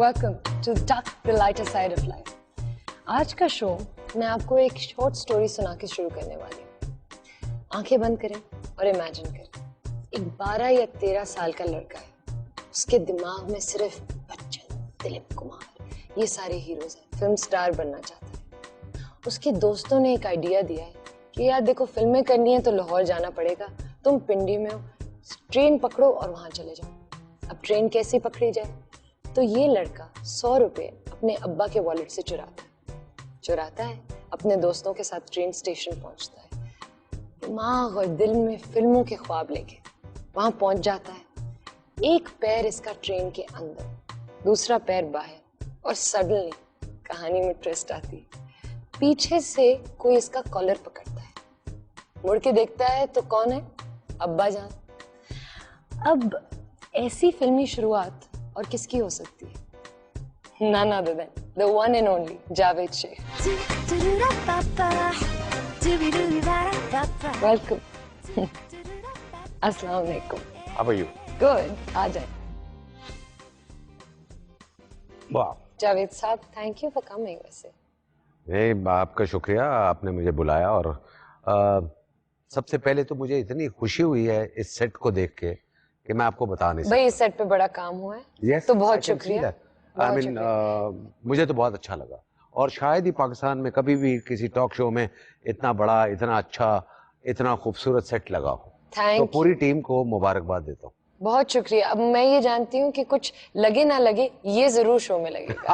Welcome to Duck the Lighter Side of Life. आज का show मैं आपको एक शॉर्ट स्टोरी सुना के शुरू करने वाली हूँ। आंखें बंद करें और इमेजिन करें एक 12 या 13 साल का लड़का है। उसके दिमाग में सिर्फ बच्चन, दिलीप कुमार, ये सारे हीरोज हैं। फिल्म स्टार बनना चाहता है। उसके दोस्तों ने एक आइडिया दिया है कि यार देखो, फिल्में करनी है तो लाहौर जाना पड़ेगा, तुम पिंडी में हो, ट्रेन पकड़ो और वहां चले जाओ। अब ट्रेन कैसे पकड़ी जाए? तो ये लड़का 100 रुपए अपने अब्बा के वॉलेट से चुराता है, अपने दोस्तों के साथ ट्रेन स्टेशन पहुंचता है, दिमाग और दिल में फिल्मों के ख्वाब लेके वहां पहुंच जाता है। एक पैर इसका ट्रेन के अंदर, दूसरा पैर बाहर, और सडनली कहानी में ट्विस्ट आती है। पीछे से कोई इसका कॉलर पकड़ता है, मुड़ के देखता है तो कौन है? अब्बा जान। अब ऐसी फिल्मी शुरुआत और किसकी हो सकती है? None other than the one and only Javed Sheikh. Welcome. Assalamu alaikum. How are you? Good. आ जाए। वाह। जावेद साहब, thank you for coming वैसे। नहीं, आपका शुक्रिया, आपने मुझे बुलाया। और सबसे पहले तो मुझे इतनी खुशी हुई है इस सेट को देख के कि मैं आपको बता नहीं सकता। भाई, इस सेट पे बड़ा काम हुआ है। yes, तो बहुत शुक्रिया। मुझे तो बहुत अच्छा लगा, और शायद ही पाकिस्तान में कभी भी किसी टॉक शो में इतना बड़ा, इतना अच्छा, इतना खूबसूरत सेट लगा हो। तो पूरी टीम को मुबारकबाद देता हूँ। बहुत शुक्रिया। अब मैं ये जानती हूँ कि कुछ लगे ना लगे, ये जरूर शो में लगेगा।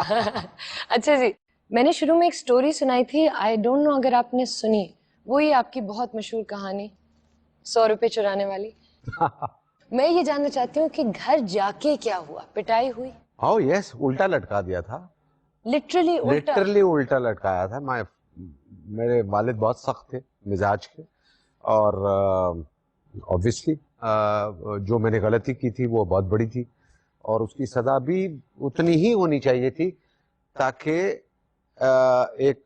अच्छा जी, मैंने शुरू में एक स्टोरी सुनाई थी, आई डोंट नो अगर आपने सुनी, वो ही आपकी बहुत मशहूर कहानी 100 रुपए चुराने वाली। मैं ये जानना चाहती हूँ कि घर जाके क्या हुआ? पिटाई हुई? ओह यस, उल्टा लटका दिया था। लिटरली उल्टा लटकाया था। मेरे वालिद बहुत सख्त थे मिजाज के, और ऑब्वियसली जो मैंने गलती की थी वो बहुत बड़ी थी, और उसकी सजा भी उतनी ही होनी चाहिए थी ताकि एक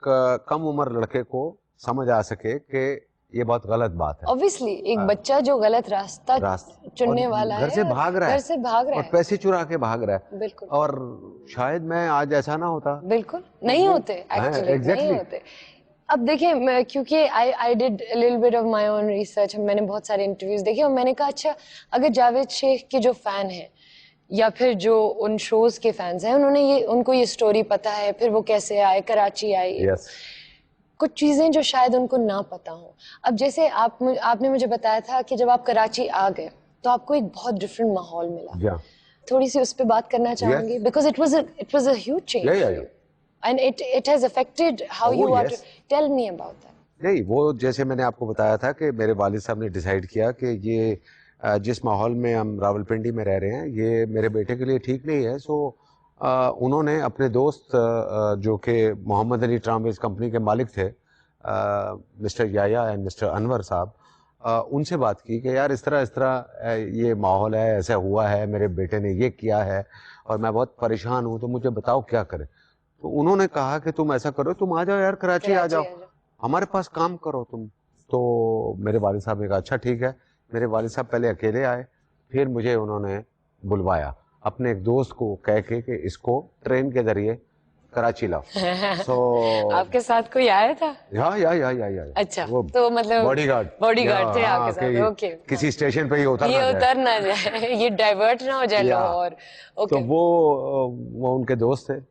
कम उम्र लड़के को समझ आ सके कि ये बहुत गलत बात है। ऑब्वियसली एक बच्चा जो गलत रास्ता चुनने वाला है, घर से भाग रहा है और पैसे चुरा के भाग रहा है। बिल्कुल। और शायद मैं आज ऐसा ना होता। बिल्कुल नहीं होते, एक्चुअली नहीं होते। अब देखिए, क्योंकि I did a little bit of my own research, मैंने बहुत सारे इंटरव्यूज देखे और मैंने कहा अच्छा, अगर जावेद शेख के जो फैन हैं या फिर जो उन शोज के फैंस हैं, उनको ये स्टोरी पता है, फिर वो कैसे आए, कराची आए, yes. कुछ चीजें जो शायद उनको ना पता हो। अब जैसे आपने मुझे बताया था कि जब आप कराची आ गए तो आपको एक बहुत डिफरेंट माहौल मिला। yeah. थोड़ी सी उस पे बात करना चाहूंगी, because it was a huge change and it has affected how you are. Tell me about that. नहीं, वो जैसे मैंने आपको बताया था कि मेरे वालिद साहब ने डिसाइड किया कि ये जिस माहौल में हम रावलपिंडी में रह रहे हैं, ये मेरे बेटे के लिए ठीक नहीं है। सो उन्होंने अपने दोस्त जो कि मोहम्मद अली ट्रांसपोर्ट कंपनी के मालिक थे, mister Yahya and mister Anwar साहब, उनसे बात की कि यार इस तरह ये माहौल है, ऐसा हुआ है, मेरे बेटे ने ये किया है और मैं बहुत परेशान हूँ, तो मुझे बताओ क्या करें। तो उन्होंने कहा कि तुम ऐसा करो, तुम आ जाओ यार, कराची आ जाओ, हमारे पास काम करो तुम। तो मेरे वालिद साहब ने कहा अच्छा ठीक है। मेरे वालिद साहब पहले अकेले आए, फिर मुझे उन्होंने बुलवाया अपने एक दोस्त को कह के कि इसको ट्रेन के जरिए कराची लाओ। आपके साथ कोई आया था? या अच्छा, तो मतलब बॉडीगार्ड थे आपके साथ? ओके, किसी स्टेशन पे ये उतर ना जाए, ये डाइवर्ट ना हो जाए लाहौर। ओके। तो वो उनके दोस्त थे,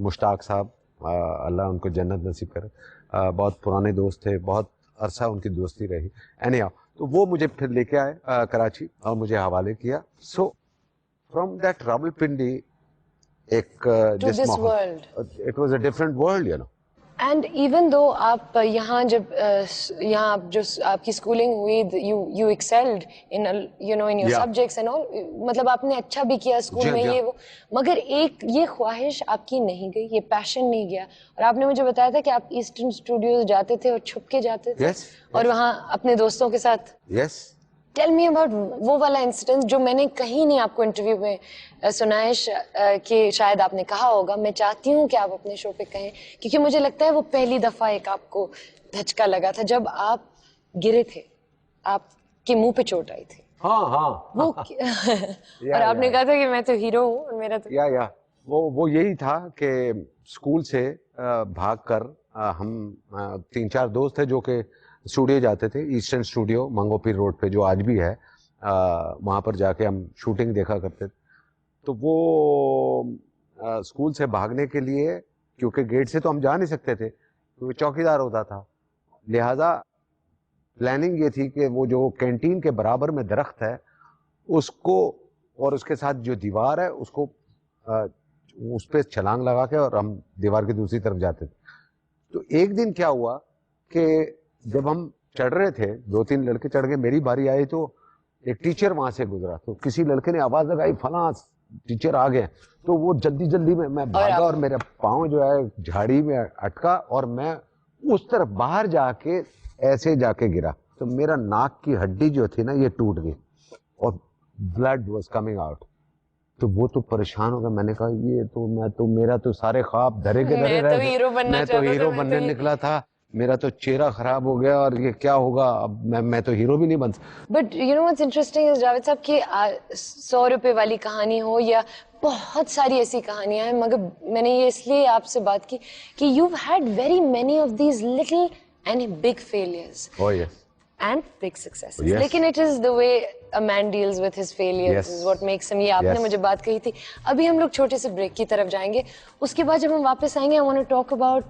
मुश्ताक साहब, अल्लाह उनको जन्नत नसीब करे। बहुत पुराने दोस्त थे, बहुत अरसा उनकी दोस्ती रही। एनीहाउ, तो वो मुझे फिर लेके आए कराची और मुझे हवाले किया। सो फ्रॉम दैट रावलपिंडी एक it was a different world, you know. And even though आप यहाँ आप जो आपकी स्कूलिंग हुई, you excelled in in your subjects and all, मतलब आपने अच्छा भी किया स्कूल में, ये वो, मगर एक ये ख्वाहिश आपकी नहीं गई, ये पैशन नहीं गया। और आपने मुझे बताया था कि आप ईस्टर्न स्टूडियोज जाते थे और छुप के जाते थे। और वहाँ अपने दोस्तों के साथ। टेल मी अबाउट वो वाला इंसिडेंट जो मैंने कहीं नहीं आपको इंटरव्यू में सुना है, कि शायद आपने कहा होगा। मैं चाहती हूँ कि आप अपने शो पे कहें, क्योंकि मुझे लगता है वो पहली दफा एक आपको धचका लगा था जब आप गिरे थे, आपके मुंह पे चोट आई थी। हाँ वो और आपने कहा था कि मैं तो हीरो हूँ और मेरा तो या वो यही था कि स्कूल से भागकर हम 3-4 दोस्त थे जो कि स्टूडियो जाते थे, ईस्टर्न स्टूडियो मंगोपीर रोड पे जो आज भी है, वहाँ पर जाके हम शूटिंग देखा करते थे। तो वो स्कूल से भागने के लिए, क्योंकि गेट से तो हम जा नहीं सकते थे क्योंकि चौकीदार होता था, लिहाजा प्लानिंग ये थी कि वो जो कैंटीन के बराबर में दरख्त है उसको और उसके साथ जो दीवार है उसको उस पर छलांग लगा के और हम दीवार की दूसरी तरफ जाते थे। तो एक दिन क्या हुआ कि जब हम चढ़ रहे थे, 2-3 लड़के चढ़ गए, मेरी बारी आई तो एक टीचर वहां से गुजरा, तो किसी लड़के ने आवाज लगाई फलां टीचर आ गए, तो वो जल्दी जल्दी में मैं भागा और मेरा पाँव जो है झाड़ी में अटका और मैं उस तरफ बाहर जाके ऐसे जाके गिरा, तो मेरा नाक की हड्डी जो थी ना ये टूट गई और ब्लड वाज कमिंग आउट। तो वो तो परेशान हो गया, मैंने कहा ये तो मैं तो मेरा तो सारे ख्वाब धरे के धरे रह गए, मैं तो हीरो बनने निकला था, मेरा तो चेहरा खराब हो गया और ये क्या होगा अब, मैं तो हीरो भी नहीं बन सकता। But you know what's interesting is Javed साहब कि 100 रुपए वाली कहानी हो या बहुत सारी ऐसी कहानियां हैं, मगर मैंने ये इसलिए आपसे बात की कि you had very many of these little and big failures and big successes. Yes. लेकिन it is the way a man deals with his failures Yes. is what makes him. ये आपने मुझे बात कही थी। अभी हम लोग छोटे से ब्रेक की तरफ जाएंगे, उसके बाद जब हम वापस आएंगे I want to talk about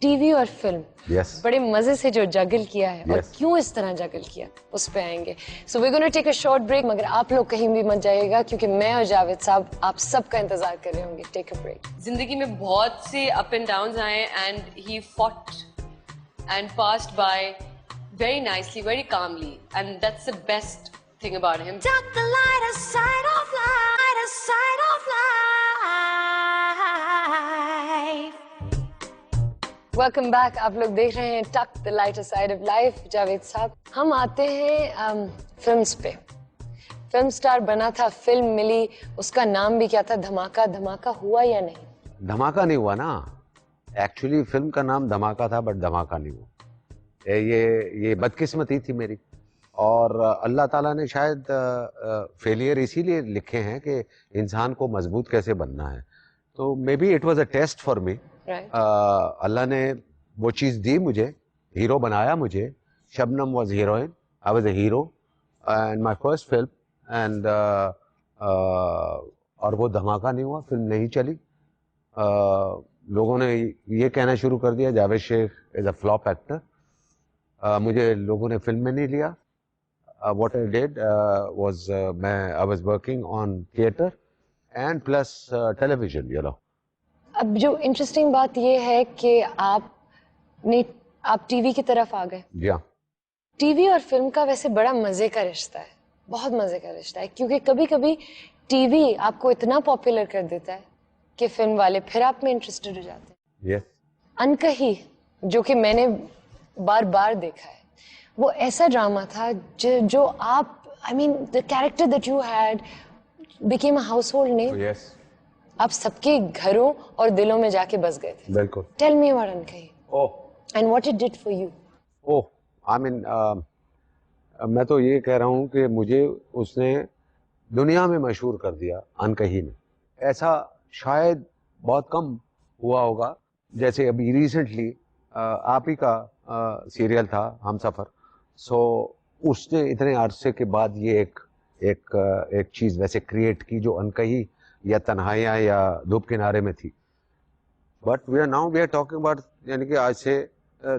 TV और फिल्म। Yes. बड़े मजे से जो जगल किया है और क्यों इस तरह जगल किया, उस पे आएंगे। So we're going to take a short break, मगर आप लोग कहीं भी मत जाइएगा क्योंकि मैं और जावेद साहब आप सबका इंतजार कर रहे होंगे। Take a break। जिंदगी में बहुत से up and downs आए and he fought and passed by very nicely, very calmly, and that's the best thing about him. Tuck the lighter side of life, lighter side of life. Welcome back. आप लोग देख रहे हैं tuck the lighter side of life. Javed साहब, हम आते हैं films पे। फिल्म स्टार बना था, फिल्म मिली, उसका नाम भी क्या था, धमाका। धमाका हुआ या नहीं? धमाका नहीं हुआ ना, एक्चुअली फिल्म का नाम धमाका था बट धमाका नहीं हुआ। ये बदकिस्मती थी मेरी, और अल्लाह ताला ने शायद फेलियर इसीलिए लिखे हैं कि इंसान को मजबूत कैसे बनना है। तो maybe it was a test for me. अल्लाह ने वो चीज़ दी मुझे, हीरो बनाया मुझे। Shabnam was heroine, I was a hero and my first film, and और वो धमाका नहीं हुआ, फिल्म नहीं चली। लोगों ने ये कहना शुरू कर दिया Javed Sheikh is a flop actor. मुझे लोगों ने फिल्म में नहीं लिया। What I did was I was working on theatre and plus television, you know. अब जो इंटरेस्टिंग बात ये है कि आप टीवी की तरफ आ गए। टीवी और फिल्म का वैसे बड़ा मजे का रिश्ता है, बहुत मजे का रिश्ता है, क्योंकि कभी कभी टीवी आपको इतना पॉपुलर कर देता है कि फिल्म वाले फिर आप में इंटरेस्टेड हो जाते हैं। yes. अनकही, जो कि मैंने बार बार देखा है, वो ऐसा ड्रामा था जो आप I mean the character that you had became a household name. yes. आप सबके घरों और दिलों में जाके बस गए थे। बिल्कुल। Tell me about Ankahi and what it did for you. I mean मैं तो ये कह रहा हूँ कि मुझे उसने दुनिया में मशहूर कर दिया, अनकही ने। ऐसा शायद बहुत कम हुआ होगा, जैसे अभी रिसेंटली आप ही का सीरियल था हमसफर। सो उसने इतने अरसे के बाद ये एक चीज़ वैसे क्रिएट की जो अनकही या तन्हाइयाँ या धूप किनारे में थी। But we are talking about, यानी कि आज से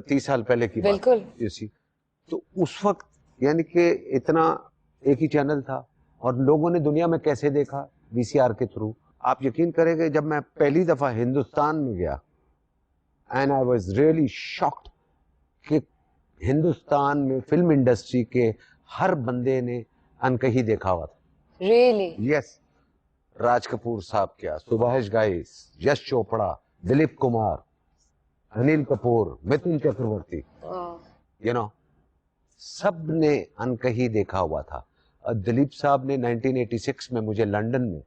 30 साल पहले की बात। इसी तो उस वक्त यानी कि इतना एक ही चैनल था और लोगों ने दुनिया में कैसे देखा, वीसीआर के थ्रू। आप यकीन करेंगे जब मैं पहली दफ़ा हिंदुस्तान में गया and I was really shocked कि हिंदुस्तान में फिल्म इंडस्ट्री के हर बंदे ने अनकही देखा हुआ था। रियली? यस। राज कपूर साहब क्या, सुभाष घई, यश चोपड़ा, दिलीप कुमार, अनिल कपूर, मिथुन चक्रवर्ती, यू नो, सब ने अनकही देखा हुआ था। दिलीप साहब ने 1986 में मुझे लंदन में,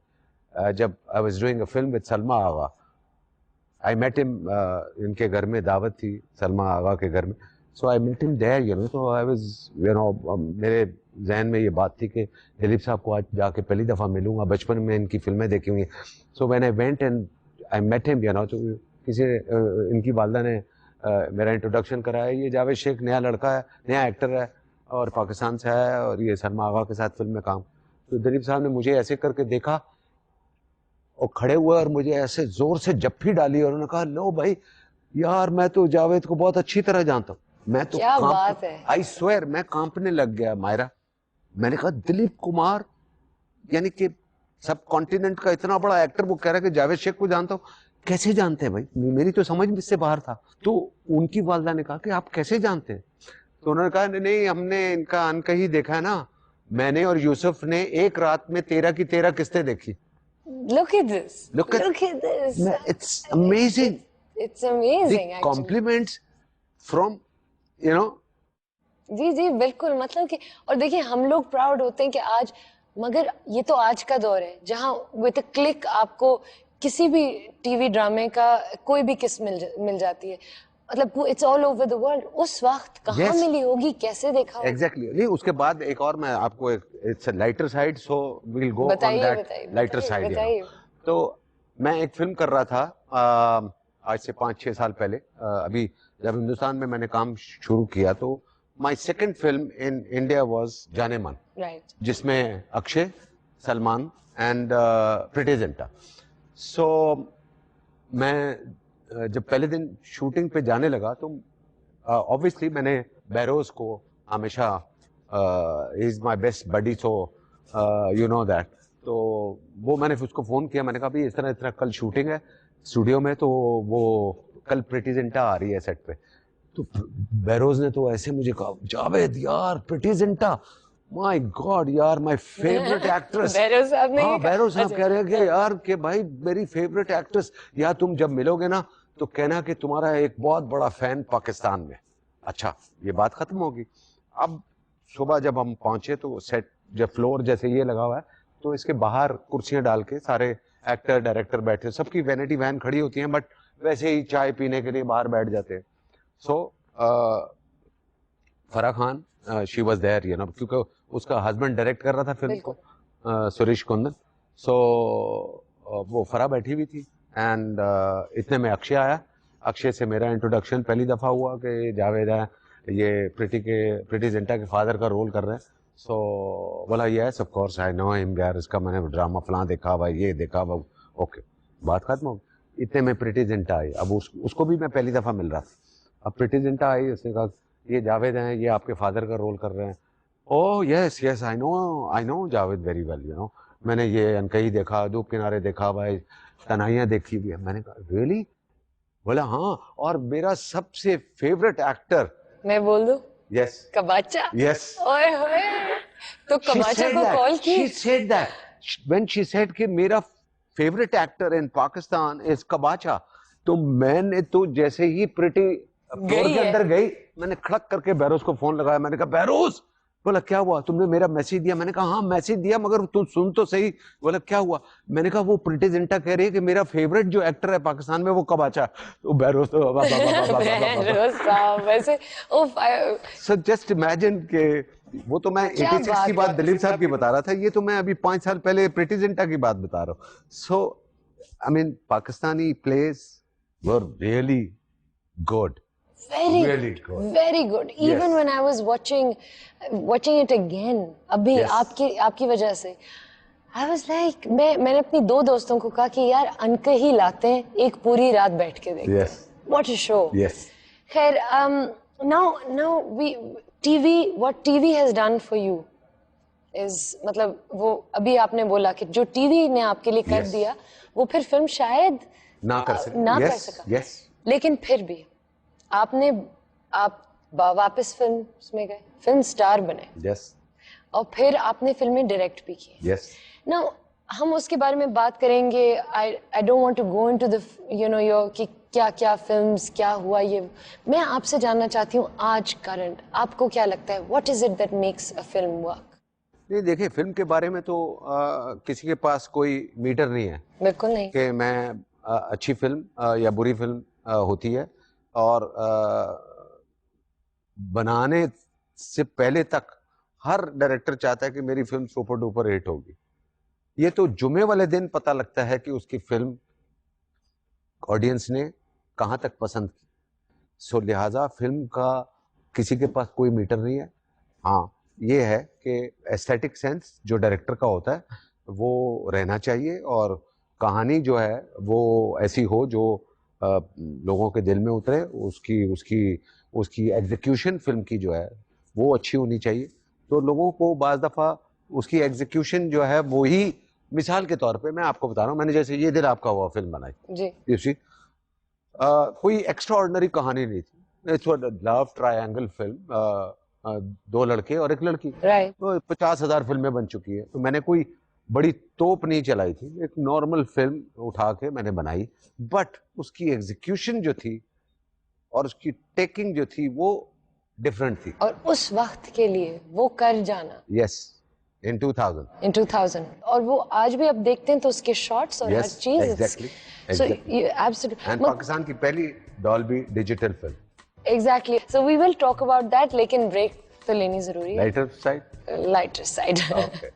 जब I was doing a film with Salma Agha, I met him, इनके घर में दावत थी सलमा आगा के घर में। So I met him there, you know. तो आई वाज, यू नो, मेरे जहन में ये बात थी कि दिलीप साहब को आज जाके पहली दफ़ा मिलूंगा, बचपन में इनकी फिल्में देखी हुई। So when I went and I met him, you know, तो किसी इनकी वालदा ने मेरा इंट्रोडक्शन कराया, ये जावेद शेख नया लड़का है, नया एक्टर है और पाकिस्तान से आया है और ये सलमा आगा के साथ फिल्म में काम। तो दिलीप साहब ने मुझे ऐसे करके देखा और खड़े हुए और मुझे ऐसे जोर से जप्फी डाली और उन्होंने कहा, लो भाई यार मैं तो जावेद को बहुत अच्छी तरह जानता हूँ। मैं तो क्या बात है। आई स्वेयर मैं कांपने लग गया मायरा। मैंने कहा दिलीप कुमार यानी कि सब कॉन्टिनेंट का इतना बड़ा एक्टर, वो कह रहा है कि जावेद शेख को जानता हूँ। कैसे जानते हैं भाई, मेरी तो समझ में से बाहर था। तो उनकी वालदा ने कहा कि आप कैसे जानते हैं? तो उन्होंने कहा नहीं हमने इनका अनकही देखा है ना, मैंने और यूसुफ ने एक रात में 13 की 13 किस्तें देखी। Look at this. Look at this. It's amazing. It's amazing. The compliments from, you know. जी जी बिल्कुल, मतलब कि और देखिए हम लोग प्राउड होते हैं कि आज, मगर ये तो आज का दौर है जहां विद अ क्लिक आपको किसी भी टीवी ड्रामे का कोई भी किस मिल जाती है। मतलब it's all over the world. उस वक्त कहाँ Yes. मिली होगी, कैसे देखा होगा? Exactly. नहीं, उसके बाद एक और मैं आपको it's lighter side, so we will go on that lighter side. तो मैं एक फिल्म कर रहा था आज से 5-6 साल पहले, अभी जब हिंदुस्तान में मैंने काम शुरू किया, तो my second film in India was जाने मन, राइट, जिसमें अक्षय, सलमान एंड प्रीति जिंटा। सो मैं जब पहले दिन शूटिंग पे जाने लगा तो ऑब्वियसली मैंने बहरोज को हमेशा, he is my best buddy, so you know that. तो वो मैंने उसको फ़ोन किया, मैंने कहा भाई इस तरह कल शूटिंग है स्टूडियो में, तो वो कल प्रीति जिंटा आ रही है सेट पे। तो बहरोज ने तो ऐसे मुझे कहा, जावेद यार प्रीति जिंटा, माय गॉड यार माय फेवरेट एक्ट्रेस। बहरोज साहब ने, हाँ बहरोज साहब कह रहे हैं कि यार कि भाई मेरी फेवरेट एक्ट्रेस, या तुम जब मिलोगे ना तो कहना कि तुम्हारा एक बहुत बड़ा फैन पाकिस्तान में। अच्छा, ये बात खत्म होगी। अब सुबह जब हम पहुंचे तो सेट जब फ्लोर जैसे ये लगा हुआ है, तो इसके बाहर कुर्सियां डाल के सारे एक्टर डायरेक्टर बैठे, सबकी वैनिटी वैन खड़ी होती हैं, बट वैसे ही चाय पीने के लिए बाहर बैठ जाते हैं। So Farah Khan, she was there, you know, क्योंकि उसका हस्बैंड डायरेक्ट कर रहा था फिल्म को, सुरेश कुंदन। सो वो फराह बैठी हुई थी एंड इतने में अक्षय आया। अक्षय से मेरा इंट्रोडक्शन पहली दफ़ा हुआ कि जावेद है, ये प्रीति जिंटा के फादर का रोल कर रहे हैं। सो बोला yes of course I know him यार, इसका मैंने ड्रामा फलां देखा भाई, ये देखा भाई। ओके, बात खत्म हो गई। इतने में प्रीति जिंटा आई। अब उसको भी मैं पहली दफ़ा मिल रहा था। अब प्रीति जिंटा आई, उसने कहा ये जावेद हैं, ये आपके फादर का रोल कर रहे हैं। Oh yes yes I know Javed very well, you know, मैंने ये अनकही देखा, धूप किनारे देखा भाई, तन्हाइयाँ देखी भी है। मैंने कहा रियली? बोला हाँ, और मेरा सबसे फेवरेट एक्टर, मैं बोल दूं? यस कबाचा। यस। ओए होए, तो कबाचा को कॉल की? She said that when she said कि मेरा favourite actor in Pakistan is कबाचा, तो मैंने तो जैसे ही प्रीति फ्लोर के अंदर गई, मैंने खड़क करके बहरोज को फोन लगाया। मैंने कहा बहरोज, बोला क्या हुआ, तुमने मेरा मैसेज दिया? मैंने कहा हाँ मैसेज दिया, मगर तुम सुन तो सही। बोला क्या हुआ? मैंने कहा वो प्रीति जिंटा कह रही है कि मेरा फेवरेट जो एक्टर है पाकिस्तान में वो कबाचा। तो बहरोज तो बहरोज साहब वैसे सो जस्ट इमेजिन के वो तो मैं 86 की बात दिलीप साहब की बता रहा था, ये तो मैं अभी 5 साल पहले प्रीति जिंटा की बात बता रहा हूँ। So I mean Pakistani place were really good, very good. Even when I was watching it again, अभी आपकी वजह से I was like, मैंने अपनी 2 दोस्तों को कहा कि यार अनकही लाते हैं, एक पूरी रात बैठ के देखते हैं। What a show. Yes. खैर, now what TV has done for you is, मतलब वो अभी आपने बोला कि जो टीवी ने आपके लिए कर दिया, वो फिर फिल्म शायद ना कर सका। Yes. लेकिन फिर भी आप वापस फिल्म में गए, फिल्म स्टार बने। Yes. और फिर आपने फिल्में डायरेक्ट भी की। Yes. Now हम उसके बारे में बात करेंगे। I don't want to go into the your कि क्या फिल्म्स क्या हुआ, ये मैं आपसे जानना चाहती हूँ आज करंट आपको क्या लगता है, what is it that makes a film work? नहीं देखिए, फिल्म के बारे में तो किसी के पास कोई मीटर नहीं है। बिल्कुल नहीं कि मैं अच्छी फिल्म या बुरी फिल्म होती है, और बनाने से पहले तक हर डायरेक्टर चाहता है कि मेरी फिल्म सुपर डुपर हिट होगी। ये तो जुमे वाले दिन पता लगता है कि उसकी फिल्म ऑडियंस ने कहाँ तक पसंद की। सो लिहाजा फिल्म का किसी के पास कोई मीटर नहीं है। हाँ, ये है कि एस्थेटिक सेंस जो डायरेक्टर का होता है वो रहना चाहिए, और कहानी जो है वो ऐसी हो जो लोगों के दिल में उतरे। उसकी उसकी उसकी एग्जीक्यूशन फिल्म की जो है वो अच्छी होनी चाहिए। तो लोगों को बाज़ दफ़ा उसकी एग्जीक्यूशन जो है वो ही, मिसाल के तौर पे मैं आपको बता रहा हूँ, मैंने जैसे ये दिल आपका हुआ फिल्म बनाई जी, यू सी, कोई एक्स्ट्रा ऑर्डिनरी कहानी नहीं थी। इट्स लव ट्रायंगल फिल्म, दो लड़के और एक लड़की, राइट, तो 50,000 फिल्में बन चुकी है। तो मैंने कोई बड़ी तोप नहीं चलाई थी, एक नॉर्मल फिल्म उठा के मैंने बनाई, बट उसकी एग्जीक्यूशन जो थी और उसकी टेकिंग जो थी वो डिफरेंट थी। और उस वक्त के लिए वो कर जाना यस, इन 2000। इन 2000, और वो आज भी आप देखते हैं तो उसके शॉट्स और हर Yes, चीज, exactly, so exactly. Absolutely and Pakistan की पहली Dolby digital film. Exactly, so we will talk about that, लेकिन ब्रेक तो लेनी जरूरी है। Lighter side, lighter side. Okay.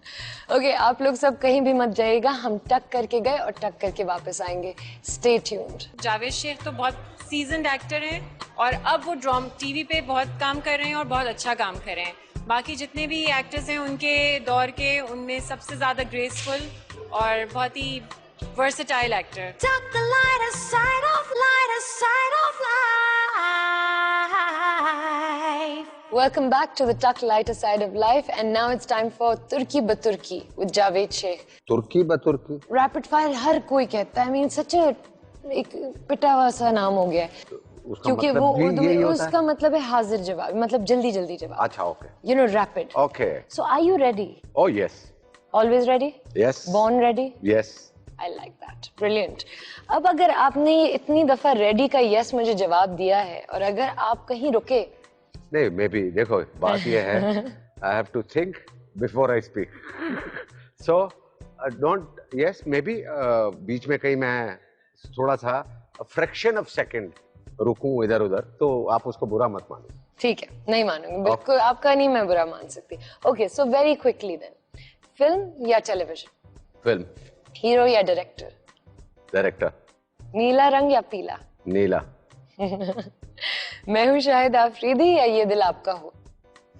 Okay, आप लोग सब कहीं भी मत जाइएगा, हम टक करके गए और टक करके वापस आएंगे। Stay tuned. जावेद शेख तो बहुत सीजन्ड एक्टर हैं और अब वो ड्रामा टीवी पे बहुत काम कर रहे हैं और बहुत अच्छा काम कर रहे हैं। बाकी जितने भी एक्टर्स हैं उनके दौर के, उनमें सबसे ज़्यादा ग्रेसफुल और बहुत ही versatile actor. Tuck the lighter side of life. Welcome back to the Tuck Lighter Side of Life, and now it's time for Turki Baturki with Javed Sheikh. तुर्की बतुर्की। Rapid fire हर कोई कहता है, I mean सच एक पिटा हुआ सा नाम हो गया है, उसका क्योंकि मतलब वो भी उर्दू यही में होता है? उसका मतलब है हाजिर जवाब, मतलब जल्दी जल्दी जवाब, अच्छा, okay you know, rapid. Okay. So are you ready? Oh yes, Always ready? Yes, Born ready? Yes. I like that. Brilliant. अब अगर आपने इतनी दफा रेडी का यस मुझे जवाब दिया है, और अगर आप कहीं रुके, नहीं, मे बी देखो बात ये है, I have to think before I speak. So don't, yes maybe बीच में कहीं मैं थोड़ा सा फ्रैक्शन ऑफ सेकंड रुकूं इधर उधर, तो आप उसको बुरा मत मानो। ठीक है, नहीं मानूंगी बिल्कुल, आपका नहीं मैं बुरा मान सकती। Okay, so very quickly then, film या टेलीविजन? फिल्म। हीरो या डायरेक्टर? डायरेक्टर। नीला रंग या पीला? नीला। मैं हूँ शाहिद आफरीदी या ये दिल आपका हो?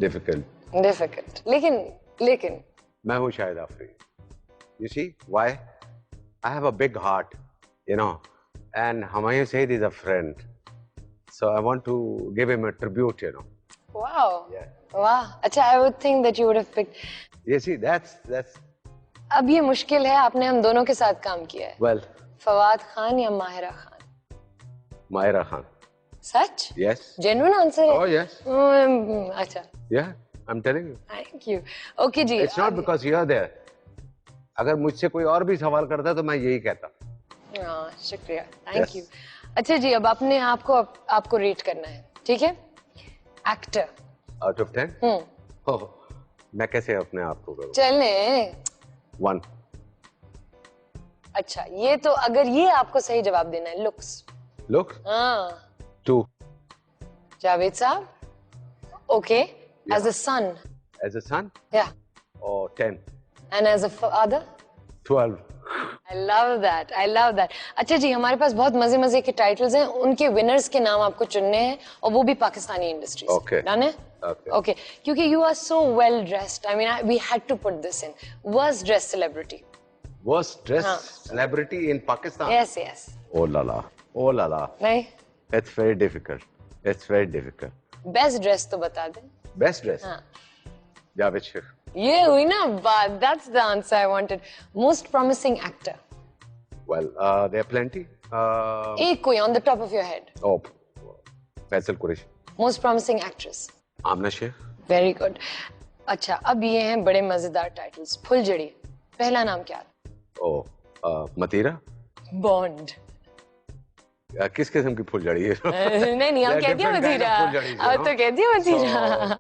डिफिकल्ट। डिफिकल्ट, लेकिन मैं हूँ Shahid Afridi. You see why? I have a big heart, you know, and Humayun Saeed is a friend, so I want to give him a tribute, you know. wow, Yeah. वाह, अच्छा, I would think that you would have picked. You see, that's अब ये मुश्किल है, आपने हम दोनों के साथ काम किया है, well, फवाद खान या माहिरा खान? Mahira Khan. सच? Yes. जेन्युइन आंसर है? Oh yes. अच्छा, Yeah, I'm telling you. Thank you. Okay जी, It's not because you are there. अगर मुझसे कोई और भी सवाल करता तो मैं यही कहता। हाँ, शुक्रिया, थैंक Yes. यू। अच्छा जी, अब अपने आपको रेट करना है, ठीक है? एक्टर। Out of 10? Oh, मैं कैसे अपने आप को करूँ? चले। 1. अच्छा, ये तो अगर ये आपको सही जवाब देना है, लुक्स। Look. हाँ, 2. जावेद साहब, okay, as a son, As a son? Yeah, Oh, 10. And as a father? 12. I love that. I love that. अच्छा जी, हमारे पास बहुत मजे के टाइटल्स हैं, उनके विनर्स के नाम आपको चुनने हैं, और वो भी पाकिस्तानी इंडस्ट्री से। Okay. डन है? Okay. Okay. क्योंकि you are so well dressed. I mean, we had to put this in. Worst dressed celebrity. Worst dressed हाँ. celebrity in Pakistan? Yes, yes. Oh la la. Oh la la. नहीं? It's very difficult. It's very difficult. Best dressed तो बता दें। Best dress? हाँ. Javed Sheikh. ये हुई ना बात. That's the answer I wanted. Most promising actor. Well, there are plenty. एक कोई on the top of your head. Oh, Faisal Qureshi. Most promising actress. Amna Sheikh. Very good. अच्छा, अब ये हैं बड़े मजेदार टाइटल्स। फुलझड़ी, पहला नाम क्या? Oh, Matira. बॉन्ड। किस किस्म की फुलझड़ी है? नहीं, हम There are कह दिया different kind मतीरा। of फुलझड़ी, you अब know. तो कह दिया मतीरा।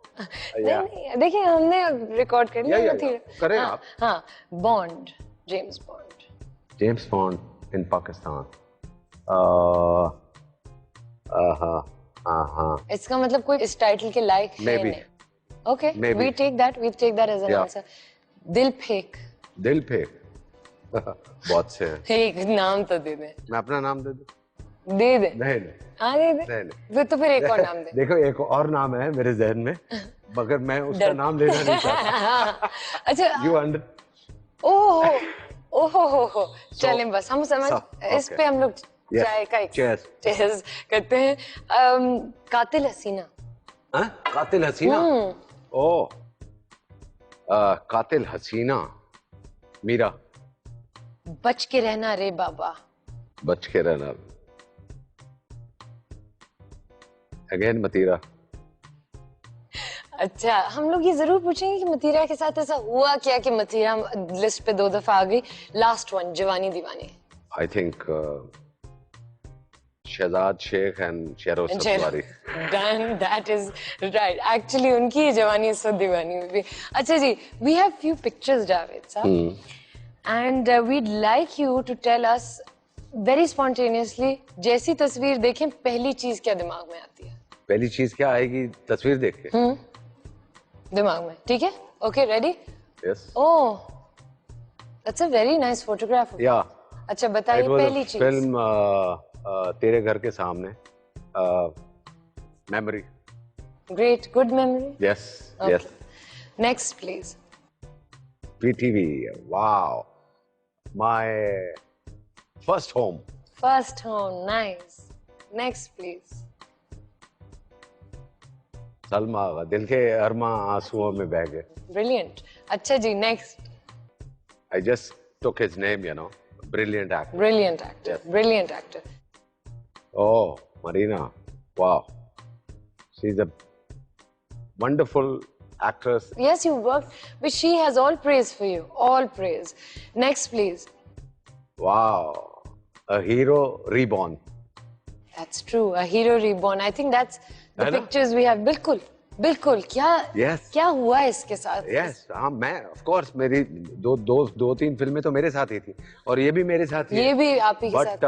yeah. नहीं, देखिए हमने रिकॉर्ड कर लिया Yeah, मतीरा। करें हाँ, आप। हाँ, bond, James bond. James Bond in Pakistan. इसका मतलब कोई इस टाइटल के लायक है Maybe. नहीं। Okay, Maybe. we take that as an Yeah. answer. दिल फेंक, दिल पे बहुत से हैं। एक नाम तो दे दें। मैं अपना नाम दे दूं? दे दे। नहीं नहीं हाँ दे दे। नहीं तो फिर एक और नाम दे। देखो एक और नाम है मेरे जहन में, मगर मैं उसका नाम लेना नहीं चाहता। अच्छा यू अंडर ओहो ओहो चलें बस हम समझ इस पे हम लोग Yes. चाय का Cheers. करते हैं। कातिल हसीना। कातिल हसीना। ओ कातिल हसीना। मीरा। बच के रहना रे बाबा। बच के रहना। अगेन मतीरा। अच्छा हम लोग ये जरूर पूछेंगे कि मतीरा के साथ ऐसा हुआ क्या कि मतीरा लिस्ट पे 2 दफा आ गई। Last one Jawani Deewani. I think Shahzad Sheikh and Shero Sawari. Done, that is right. Actually उनकी ही जवानी सो दीवानी में भी। अच्छा जी, we have few pictures Javed साहब, and we'd like you to tell us very spontaneously, जैसी तस्वीर देखें पहली चीज क्या दिमाग में आती है? पहली चीज क्या आएगी तस्वीर देख के? दिमाग में, ठीक है? Okay, ready? Yes. Oh, that's a very nice photograph. Yeah. अच्छा बताइए पहली चीज। फिल्म तेरे घर के सामने। Memory. Great, good memory. Yes. Okay. Yes. Next, please. PTV. Wow. My first home. First home, nice. Next, please. Salma दिल के अरमा आंसुओं में बह गए। Brilliant. अच्छा जी, next. I just took his name, you know. Brilliant actor. Brilliant actor. Yes. Brilliant actor. Oh, Marina. Wow. She's a wonderful actress. Yes, you worked, but she has all praise for you. All praise. Next, please. Wow. A hero reborn. That's true. A hero reborn. I think that's the है ना? pictures we have. बिल्कुल, बिल्कुल. Yes. क्या हुआ इसके साथ? Yes. हाँ मैं of course मेरी दो तीन फिल्में तो मेरे साथ ही थी और ये भी मेरे साथ ही ये है। भी आप ही के साथ। बट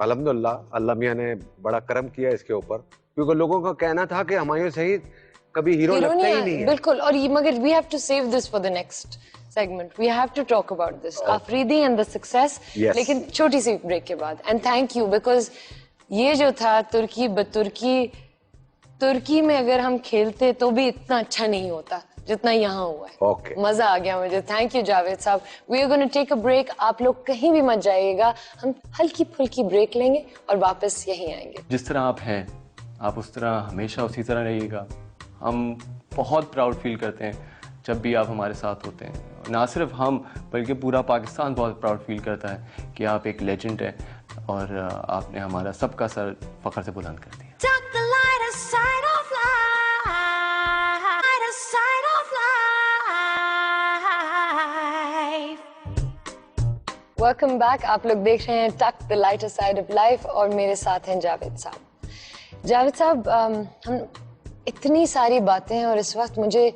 अल्हम्दुलिल्लाह अल्लाह मियां ने बड़ा करम किया इसके ऊपर, क्योंकि लोगों का कहना था कि हुमायूं शहीद कभी हीरो लगता ही नहीं है। बिल्कुल। और ये मगर we have to save this for the next segment. We have to talk about this. Afridi and the success. Yes. लेकिन छोटी सी ब्रेक के बाद। And thank you because ये जो था तुर्की में अगर हम खेलते तो भी इतना अच्छा नहीं होता जितना यहाँ हुआ है। Okay. मजा आ गया मुझे। थैंक यू जावेद साहब। We are gonna take a break. आप लोग कहीं भी मत जाइएगा, हम हल्की फुल्की ब्रेक लेंगे और वापस यहीं आएंगे। जिस तरह आप हैं आप उस तरह हमेशा उसी तरह रहिएगा। हम बहुत प्राउड फील करते हैं जब भी आप हमारे साथ होते हैं। ना सिर्फ हम बल्कि पूरा पाकिस्तान बहुत प्राउड फील करता है कि आप एक लेजेंड हैं और आपने हमारा सबका सर फख्र से बुलंद कर दिया। Tuck the lighter side of life. Lighter side of life. Welcome back. आप लोग देख रहे हैं tuck the lighter side of life और मेरे साथ हैं जावेद साहब। जावेद साहब, हम इतनी सारी बातें हैं और इस वक्त मुझे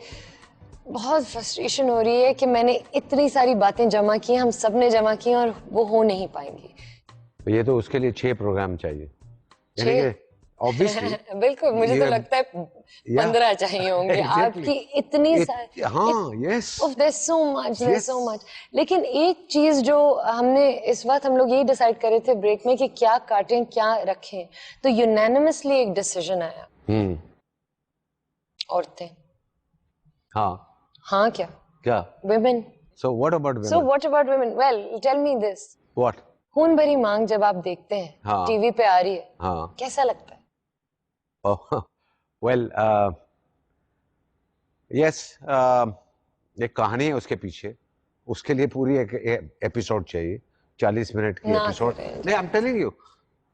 बहुत फ्रस्ट्रेशन हो रही है कि मैंने इतनी सारी बातें जमा की, हम सब ने जमा की और वो हो नहीं पाएंगी। ये तो उसके लिए 6 प्रोग्राम चाहिए। यानी कि obviously बिल्कुल, मुझे तो लगता है 15 चाहिए होंगे। Exactly. आपकी इतनी सारी। हाँ, yes. there's so much, there's Yes. so much. लेकिन एक चीज जो हमने इस वक्त हम लोग यही डिसाइड कर रहे थे ब्रेक में कि क्या काटें क्या रखें, तो यूनानिमसली एक डिसीजन आया। औरतें। हाँ क्या? Women. So what about women? So what about women? Well, tell me this. What? खून भरी मांग जब आप देखते हैं, हाँ। टीवी पे आ रही है, हाँ। कैसा लगता है? Oh, well, yes, एक कहानी है उसके पीछे, उसके लिए पूरी एक एपिसोड चाहिए, 40 मिनट की ना एपिसोड। करें। नहीं, I'm telling you,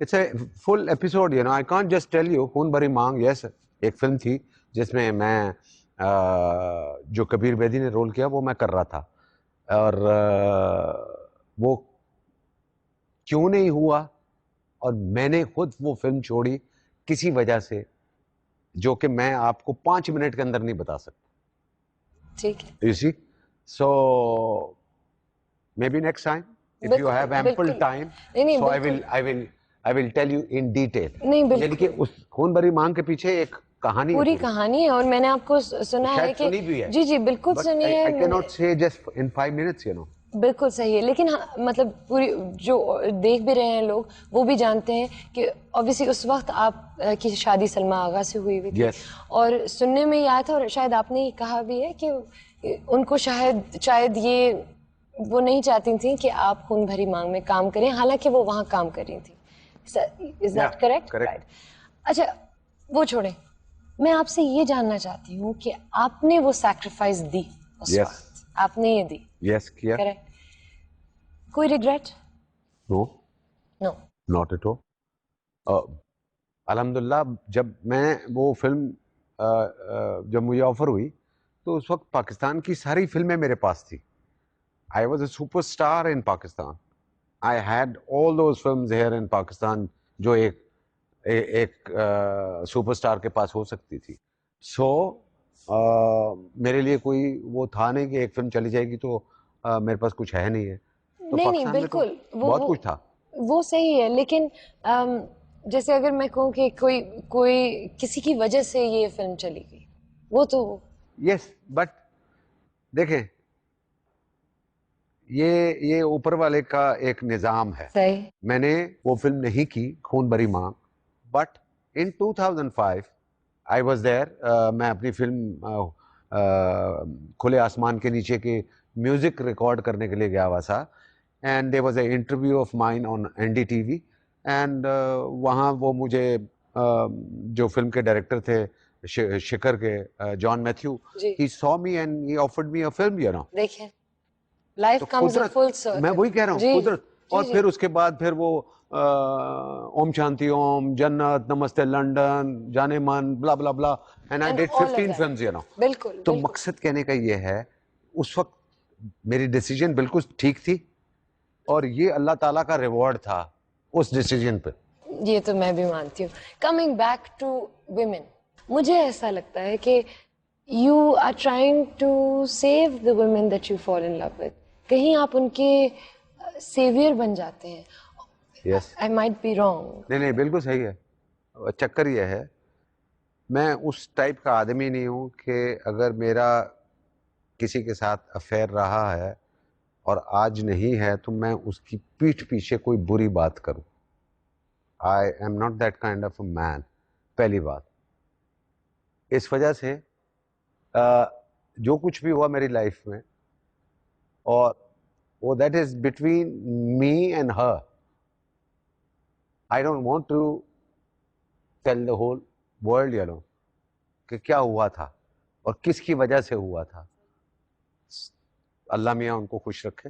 it's a full episode, you know, I can't just tell you। खून भरी मांग, yes, एक फिल्म थी जिसमें मैं जो कबीर बेदी ने रोल किया वो मैं कर रहा था, और वो क्यों नहीं हुआ और मैंने खुद वो फिल्म छोड़ी किसी वजह से, जो कि मैं आपको 5 मिनट के अंदर नहीं बता सकता। ठीक है। You see? So maybe next time if you have ample बिल्कुल। time, नहीं, so बिल्कुल। I will tell you in detail। नहीं, बिल्कुल। यानी कि उस खून भरी मांग के पीछे एक कहानी है पूरी पूरी। कहानी है और मैंने आपको सुना है शायद कि सुनी भी है। जी बिल्कुल But सुनी I है। cannot say just in 5 minutes, you know। बिल्कुल सही है, लेकिन हाँ, मतलब पूरी जो देख भी रहे हैं लोग वो भी जानते हैं कि ऑब्वियसली उस वक्त आप की शादी सलमा आगा से हुई हुई थी। Yes. और सुनने में ये आया था और शायद आपने ये कहा भी है कि उनको शायद ये वो नहीं चाहती थी कि आप खून भरी मांग में काम करें, हालांकि वो वहाँ काम कर रही थी। Is that Yeah, correct? correct. अच्छा, वो छोड़ें, मैं आपसे ये जानना चाहती हूँ कि आपने वो सैक्रिफाइस दी उस Yes. वक्त, आपने ये दी, यस किया। करेक्ट? कोई regret? No, no. Not at all. अल्हम्दुलिल्लाह, जब मैं वो फिल्म जब मुझे ऑफर हुई तो उस वक्त पाकिस्तान की सारी फिल्में मेरे पास थी। I was a superstar in Pakistan. I had all those films here in Pakistan जो एक सुपरस्टार के पास हो सकती थी। सो मेरे लिए कोई वो था नहीं कि एक फिल्म चली जाएगी तो मेरे पास कुछ है नहीं है। तो नहीं नहीं, पाकिस्तान में तो बिल्कुल बहुत कुछ था। वो सही है, लेकिन जैसे अगर मैं कहूँ कि कोई किसी की वजह से ये फिल्म चली गई, वो तो यस, बट देखें, ये ऊपर वाले का एक निज़ाम है। सही। मैंने वो फिल्म नहीं की, Khoon Bhari Maang, but in 2005 I was there. मैं अपनी फिल्म खुले आसमान के नीचे के म्यूजिक रिकॉर्ड करने के लिए गया हुआ था, and there was a interview of mine on NDTV, and वहाँ वो मुझे जो फिल्म के डायरेक्टर थे शिखर के, John Matthew, ji. He saw me and he offered me a film, you know. देखिए, लाइफ तो कम्स इन कुदरत, फुल सर्कल। मैं वही कह रहा हूँ, जी, कुदरत। और जी, फिर जी। उसके बाद फिर वो ओम शांति ओम, जन्नत, नमस्ते London, Jaane Man, blah blah blah, and I And did all of 15 that. Films, you know. बिल्कुल तो बिल्कुल। मकसद कहने का ये है, उस वक्त मेरी डिसीजन बिल्कुल ठीक थी और ये अल्लाह ताला का रिवॉर्ड था उस डिसीजन पे। ये तो मैं भी मानती हूँ। कमिंग बैक टू विमेन, मुझे ऐसा लगता है कि you are trying to save the women that you fall in love with. कहीं आप उनके सेवियर बन जाते हैं। Yes. I might be wrong. नहीं नहीं, बिल्कुल सही है। चक्कर ये है, मैं उस टाइप का आदमी नहीं हूँ कि अगर मेरा किसी के साथ अफेयर रहा है और आज नहीं है तो मैं उसकी पीठ पीछे कोई बुरी बात करूं। I am not that kind of a man, पहली बात। इस वजह से जो कुछ भी हुआ मेरी लाइफ में, और वो that is between me and her. I don't want to tell the whole world, you know, कि क्या हुआ था और किसकी वजह से हुआ था। अल्लाह मियाँ उनको खुश रखे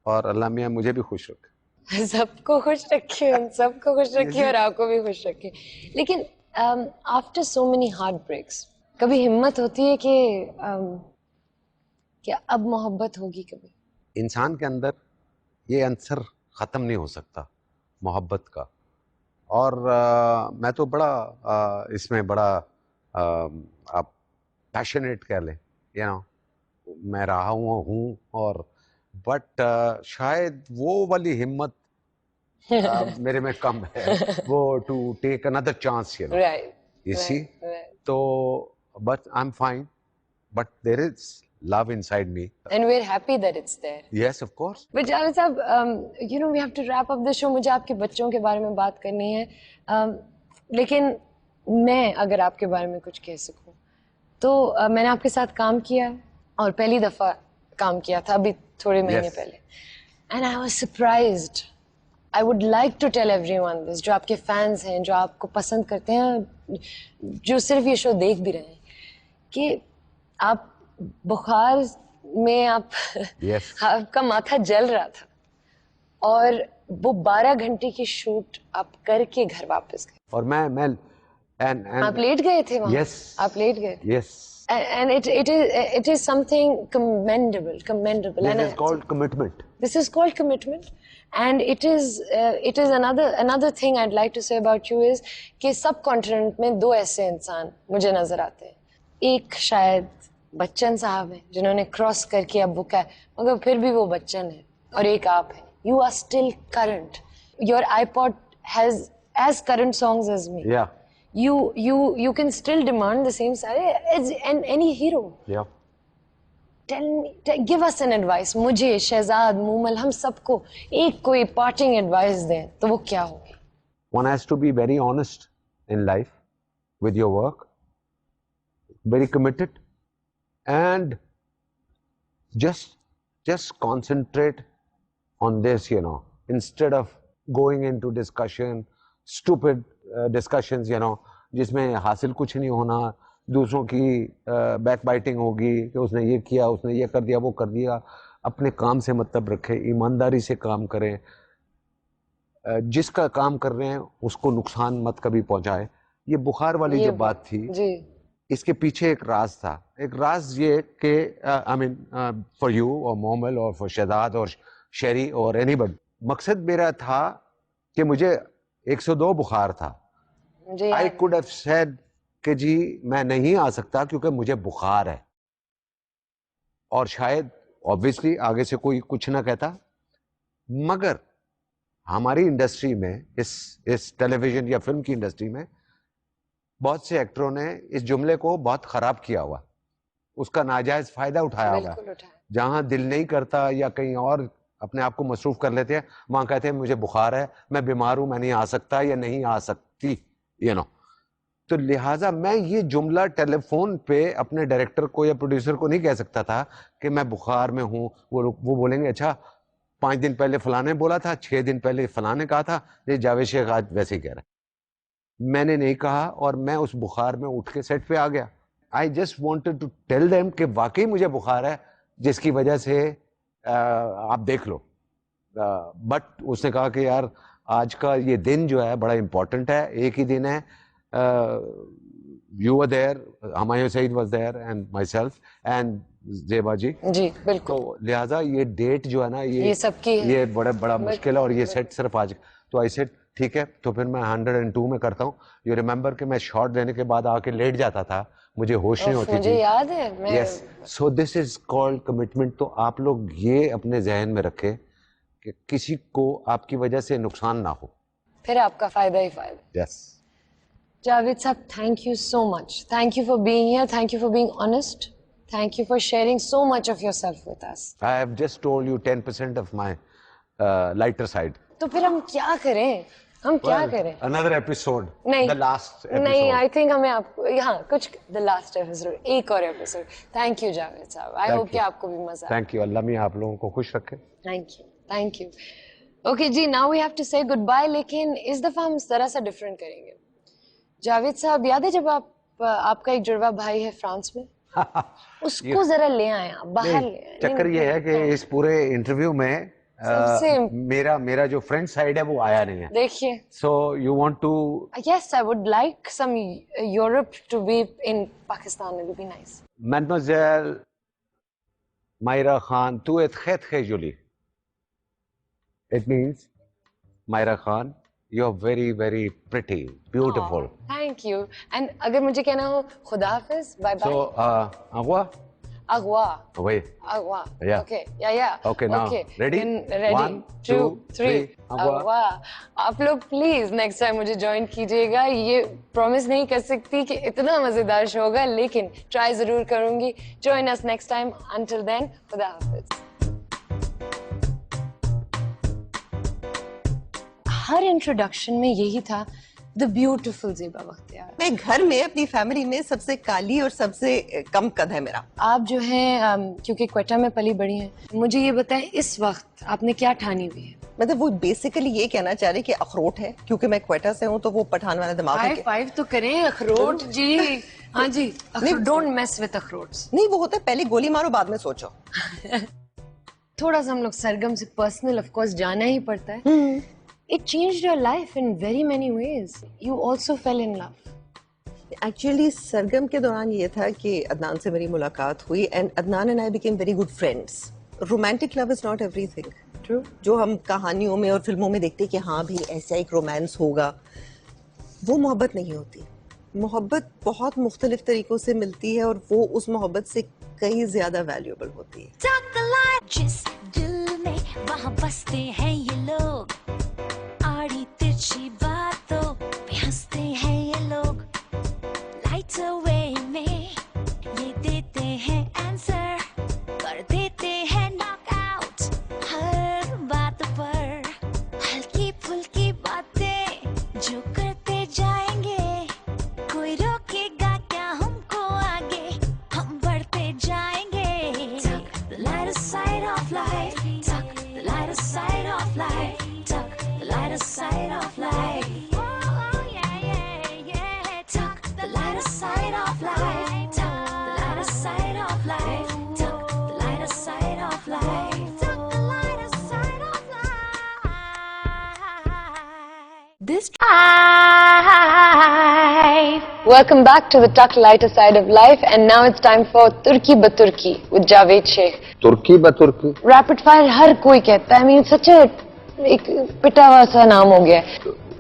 और अल्लाह मियाँ मुझे भी खुश रखे। सबको खुश रखे, उन सबको खुश रखे और आपको भी खुश रखे। लेकिन after so many heart breaks, कभी हिम्मत होती है कि क्या अब मोहब्बत होगी कभी? इंसान के अंदर ये आंसर ख़त्म नहीं हो सकता मोहब्बत का। और मैं तो बड़ा इसमें बड़ा आप पैशनेट कह लें, यू नो, मैं रहा हूँ और बट शायद वो वाली हिम्मत मेरे में कम है, वो to take another chance, you know, right, you see. तो but I am fine, but there is love inside me. And we're happy that it's there. Yes, of course. But Javed साहब, you know, we have to wrap up the show. मुझे आपके बच्चों के बारे में बात करनी है, लेकिन मैं अगर आपके बारे में कुछ कह सकूं तो मैंने आपके साथ काम किया है और पहली दफ़ा काम किया था अभी थोड़े महीने Yes. पहले, and I was surprised. I would like to tell everyone this, जो आपके फैंस हैं, जो आपको पसंद करते हैं, जो सिर्फ ये शो देख भी रहे हैं, कि आप बुखार में आप Yes. आपका माथा जल रहा था और वो 12 घंटे की शूट आप करके घर वापस गए। और मैं and आप लेट गए थे वहाँ? Yes. आप लेट गए। Yes. And it is something commendable. This is called commitment. This is called commitment, and it is another thing I'd like to say about you is कि सब कॉन्टिनेंट में दो ऐसे इंसान मुझे नजर आते हैं। एक शायद बच्चन साहब हैं जिन्होंने क्रॉस करके अब बुका है, मगर फिर भी वो बच्चन है, और एक आप हैं। You are still current. Your iPod has as current songs as me. Yeah. You can still demand the same salary as any hero. Yeah. Give us an advice, मुझे, शहजाद, मूमल, हम सबको एक कोई पार्टिंग एडवाइस दें तो वो क्या होगी? One has to be very honest in life with your work, very committed, and just concentrate on this, you know, instead of going into discussion, stupid discussions, you know, जिसमें हासिल कुछ नहीं होना, दूसरों की बैकबाइटिंग होगी कि उसने ये किया, उसने ये कर दिया, वो कर दिया। अपने काम से मतलब रखें, ईमानदारी से काम करें, जिसका काम कर रहे हैं उसको नुकसान मत कभी पहुंचाए। ये बुखार वाली जो बात थी जी, इसके पीछे एक राज था। एक राज ये कि आई मीन फॉर यू और मोहम्मद और फॉर शहजाद और शेरी और एनीबडी, मकसद मेरा था कि मुझे 102 बुखार था। मुझे आई याद- कुड हैव सेड कि जी मैं नहीं आ सकता क्योंकि मुझे बुखार है, और शायद ऑब्वियसली आगे से कोई कुछ ना कहता, मगर हमारी इंडस्ट्री में, इस टेलीविजन या फिल्म की इंडस्ट्री में बहुत से एक्टरों ने इस जुमले को बहुत खराब किया हुआ, उसका नाजायज फायदा उठाया हुआ। बिल्कुल उठाया। जहां दिल नहीं करता या कहीं और अपने आप को मसरूफ कर लेते हैं, वहां कहते हैं मुझे बुखार है, मैं बीमार हूं, मैं नहीं आ सकता या नहीं आ सकती, यू नो। तो लिहाजा मैं ये जुमला टेलीफोन पे अपने डायरेक्टर को या प्रोड्यूसर को नहीं कह सकता था कि मैं बुखार में हूं। वो बोलेंगे अच्छा 5 दिन पहले फलाने बोला था, 6 दिन पहले फलाने कहा था, ये जावेद शेख आज वैसे ही कह रहा है। मैंने नहीं कहा और मैं उस बुखार में उठ के सेट पे आ गया। I just wanted to tell them कि वाकई मुझे बुखार है, जिसकी वजह से आप देख लो। बट उसने कहा कि यार आज का ये दिन जो है बड़ा इंपॉर्टेंट है, एक ही दिन है। You were there, Humayun Saeed was there and myself and Zeba ji. जी बिल्कुल। तो लिहाजा ये डेट जो है ना, ये सबकी है। ये बड़ा मुश्किल है, और ये सेट सिर्फ आज। तो आई सेड ठीक है, तो फिर मैं 102 में करता हूँ। यू रिमेंबर कि मैं शॉट देने के बाद आके लेट जाता था, मुझे होश नहीं होती मुझे थी। याद है, मैं yes, so this is called commitment. तो आप लोग ये अपने जहन में रखें कि किसी को आपकी वजह से नुकसान ना हो। फिर आपका फायदा ही फायदा। यस, जावेद साहब, thank you so much. Thank you for being here, thank you for being honest, thank you for sharing so much of yourself with us. I have just told you 10% of my lighter side. तो फिर हम क्या करें, हम क्या करें? Another episode, नहीं, the last episode. नहीं, आई थिंक हमें आपको यहाँ कुछ द लास्ट एपिसोड, एक और एपिसोड। थैंक यू जावेद साहब, आई होप कि आपको भी मजा आए। Thank you. अल्लाह मियां आप लोगों को खुश रखे। Thank you, thank you. Okay जी, now we have to say good bye, लेकिन इस दफा हम जरा सा डिफरेंट करेंगे। जावेद साहब, याद है जब आपका एक जुड़वा भाई है फ्रांस में, उसको जरा ले आए, आप बाहर ले आए। चक्कर ये है कि इस पूरे इंटरव्यू में मेरा जो फ्रेंड साइड है वो आया नहीं है। देखिए, so you want to? Yes, I would like some Europe to be in Pakistan, it would be nice. मैडमोजेल मायरा खान, तू एत खैत खैजुली। It means Myra Khan, you're very, very pretty, beautiful. Thank you. एंड अगर मुझे कहना हो खुदा हाफिज, बाय बाय। So, agua? अगवा, Wait. अगवा। Yeah. Okay, yeah Okay, now, ready? Ready, 1, 2, 2, 3, 3, अगवा। अगवा। आप लोग प्लीज नेक्स्ट टाइम मुझे ज्वाइन कीजिएगा। ये प्रॉमिस नहीं कर सकती कि इतना मजेदार शो होगा, लेकिन ट्राई जरूर करूंगी। Join us next time, until then खुदा हाफिज। हर इंट्रोडक्शन में यही था, द ब्यूटीफुल ज़ेबा बख्तियार। मैं घर में अपनी फैमिली में सबसे काली और सबसे कम कद है मेरा। आप जो हैं क्योंकि क्वेटा में पली बड़ी हैं, मुझे ये बताएं इस वक्त आपने क्या ठानी हुई है? मतलब वो बेसिकली ये कहना चाह रहे कि अखरोट है, क्योंकि मैं क्वेटा से हूँ तो वो पठान वाला दिमाग है हाई फाइव तो करें अखरोट जी। हाँ जी, डोंट मेस विद अखरोट्स। नहीं, वो होता है पहले गोली मारो बाद में सोचो। थोड़ा सा हम लोग सरगम से पर्सनल ऑफ कोर्स जाना ही पड़ता है। It changed your life in very many ways. You also fell in love. Actually Sargam के दौरान ये था कि अदनान से मेरी मुलाकात हुई and Adnan and I became very good friends. Romantic love is not everything. True. जो हम कहानियों में और फिल्मों में देखते कि हाँ भी ऐसा एक रोमांस होगा, वो मोहब्बत नहीं होती। मोहब्बत बहुत मुख्तलिफ तरीकों से मिलती है और वो उस मोहब्बत से कई ज्यादा वैल्यूएबल होती है। Talk the line, जिस दिल में वहाँ बसते हैं ये लोग, आड़ी तिरछी बातों पे हंसते हैं ये लोग, लाइट अवे में ये देते हैं answer, just life. Welcome back to the tuck lighter side of life, and now it's time for Turki Baturki with Javed Sheikh. तुर्की बतुर्की Rapid fire हर कोई कहता है, I mean such a एक पिटा हुआ सा नाम हो गया है,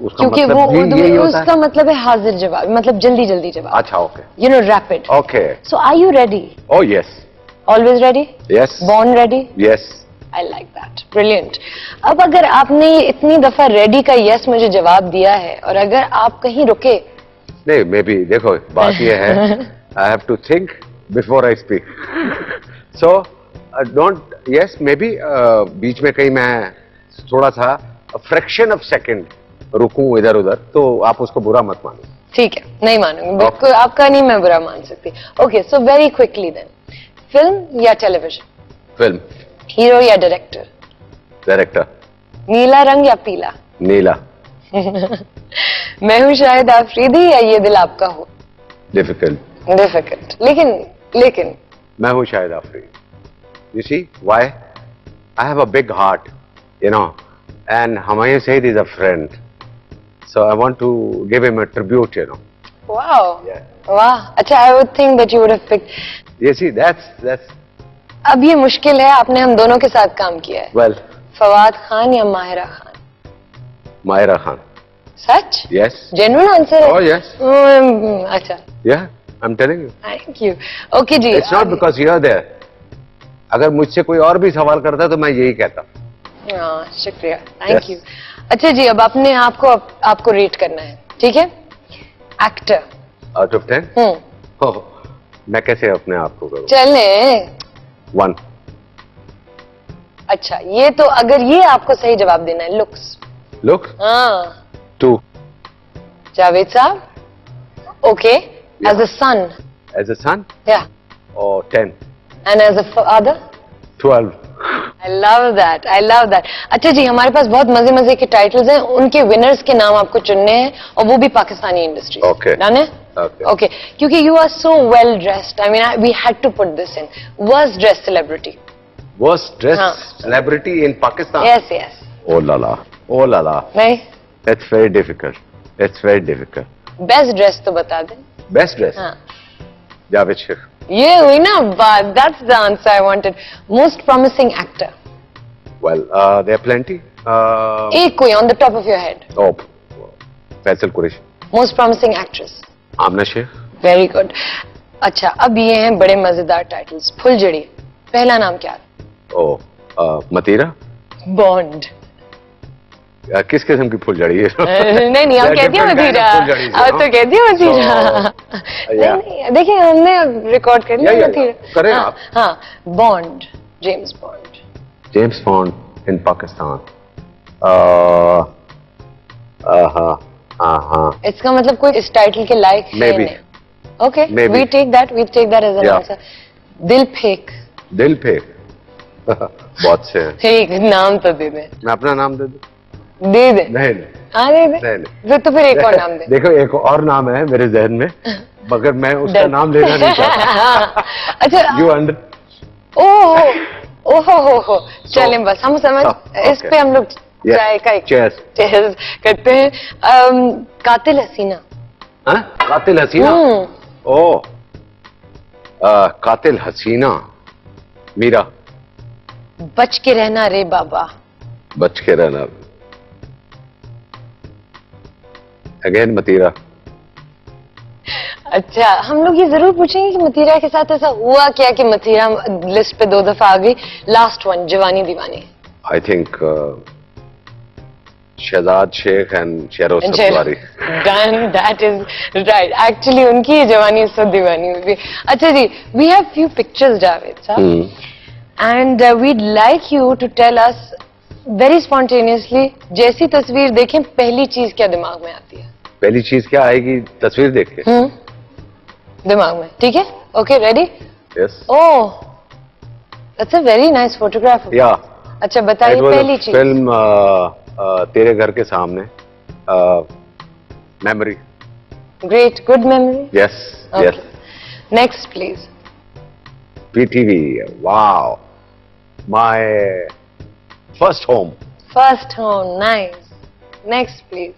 उसका क्योंकि मतलब वो भी उर्दू यही में होता उसका मतलब है हाजिर जवाब, मतलब जल्दी जल्दी जवाब. अच्छा okay You know, rapid. Okay So are you ready? Oh yes Always ready? Yes Born ready? Yes I like that. Brilliant. अब अगर आपने ये इतनी दफा रेडी का यस मुझे जवाब दिया है, और अगर आप कहीं रुके, नहीं मे बी देखो बात ये है I have to think before I speak so don't yes maybe बीच में कहीं मैं थोड़ा सा फ्रैक्शन ऑफ सेकंड रुकूं इधर उधर तो आप उसको बुरा मत मानो. ठीक है, नहीं मानूंगी बिल्कुल, आपका नहीं मैं बुरा मान सकती. Okay, so very quickly then, film या टेलीविजन, फिल्म हीरो या डायरेक्टर, डायरेक्टर नीला रंग या पीला, नीला मैं हूँ शाहिद आफरीदी या ये दिल आपका हो. डिफिकल्ट डिफिकल्ट, लेकिन मैं हूँ Shahid Afridi. You see why I have a big heart you know and Humayun Saeed is a friend so I want to give him a tribute you know. Wow वाह, अच्छा, I would think that you would have picked. You see that's अब ये मुश्किल है, आपने हम दोनों के साथ काम किया है. वेल फवाद खान या माहिरा खान? माहिरा खान. सच? यस जेन्युइन आंसर है? Oh, yes. अच्छा, yeah I am telling you thank you. Okay जी, it's not because you are there. अगर मुझसे कोई और भी सवाल करता तो मैं यही कहता. हाँ, शुक्रिया, थैंक Yes. यू. अच्छा जी, अब अपने आपको रेट करना है, ठीक है? एक्टर. आउट ऑफ 10 मैं कैसे अपने आप को करूं? चले. 1. अच्छा, ये तो अगर ये आपको सही जवाब देना है, लुक्स. लुक हाँ, 2. जावेद साहब. Okay, as a son. As a son yeah, और 10. And as a father. 12. I love that. I love that. अच्छा जी, हमारे पास बहुत मजे मजे के टाइटल्स हैं, उनके विनर्स के नाम आपको चुनने हैं, और वो भी पाकिस्तानी इंडस्ट्री. Okay. डन है? Okay. Okay. क्योंकि you are so well dressed. I mean, we had to put this in. Worst dressed celebrity. Worst dressed हाँ. celebrity in Pakistan. Yes, yes. Oh la la. Oh la la. नहीं? It's very difficult. It's very difficult. Best dressed तो बता दें. Best dressed. हाँ. जावेद शेख. ये हुई ना बात. That's the answer I wanted. Most promising actor. Well, there are plenty. एक कोई on the top of your head. Oh, Faisal Qureshi. Most promising actress. Aamna Sheikh. Very good. अच्छा, अब ये हैं बड़े मजेदार टाइटल्स. फुलझड़ी, पहला नाम क्या? Oh, मतीरा. बॉन्ड. किस किस्म की फुलझड़ी है? नहीं, हम कहते हैं मतीरा. अब तो कहती है मतीरा. yeah. नहीं, देखिए हमने रिकॉर्ड कर लिया Yeah, मतीरा. करें हाँ, आप. हाँ, bond, James bond. James Bond in Pakistan. इसका मतलब कोई इस टाइटल के लायक है Maybe. नहीं. Okay, Maybe. we take that as an Yeah. Answer. दिल फेक. दिल पे बहुत से हैं. एक नाम तो दे दे. मैं अपना नाम दे दूं? दे दे. नहीं हाँ, दे दे. नहीं. तो फिर एक और नाम दे. देखो एक और नाम है मेरे जहन में मगर मैं उसका डर. नाम लेना नहीं चाहता. अच्छा, यू अंडर. ओहो, चलें बस हम समझ. इस पे हम लोग चाय का एक Cheers. cheers करते हैं. कातिल हसीना. हाँ? कातिल हसीना. ओ कातिल हसीना. मीरा. बच के रहना रे बाबा. बच के रहना. अगेन मतीरा. अच्छा, हम लोग ये जरूर पूछेंगे कि मतीरा के साथ ऐसा हुआ क्या कि मतीरा लिस्ट पे 2 दफा आ गई. Last one, Jawani Deewani. I think Shahzad Sheikh and Shero Sawari. Done, that is right. Actually, उनकी ये जवानी सब दीवानी हुई. अच्छा जी, we have few pictures, Javed साहब, and we'd like you to tell us very spontaneously, जैसी तस्वीर देखें पहली चीज क्या दिमाग में आती है? पहली चीज क्या आएगी तस्वीर देख के? दिमाग में, ठीक है? Okay, ready? Yes. Oh, that's a very nice photograph. या अच्छा, बताइए पहली चीज. फिल्म तेरे घर के सामने. Memory. Great, good memory. Yes yes. Next, please. PTV. Wow. My first home. First home, nice. Next, please.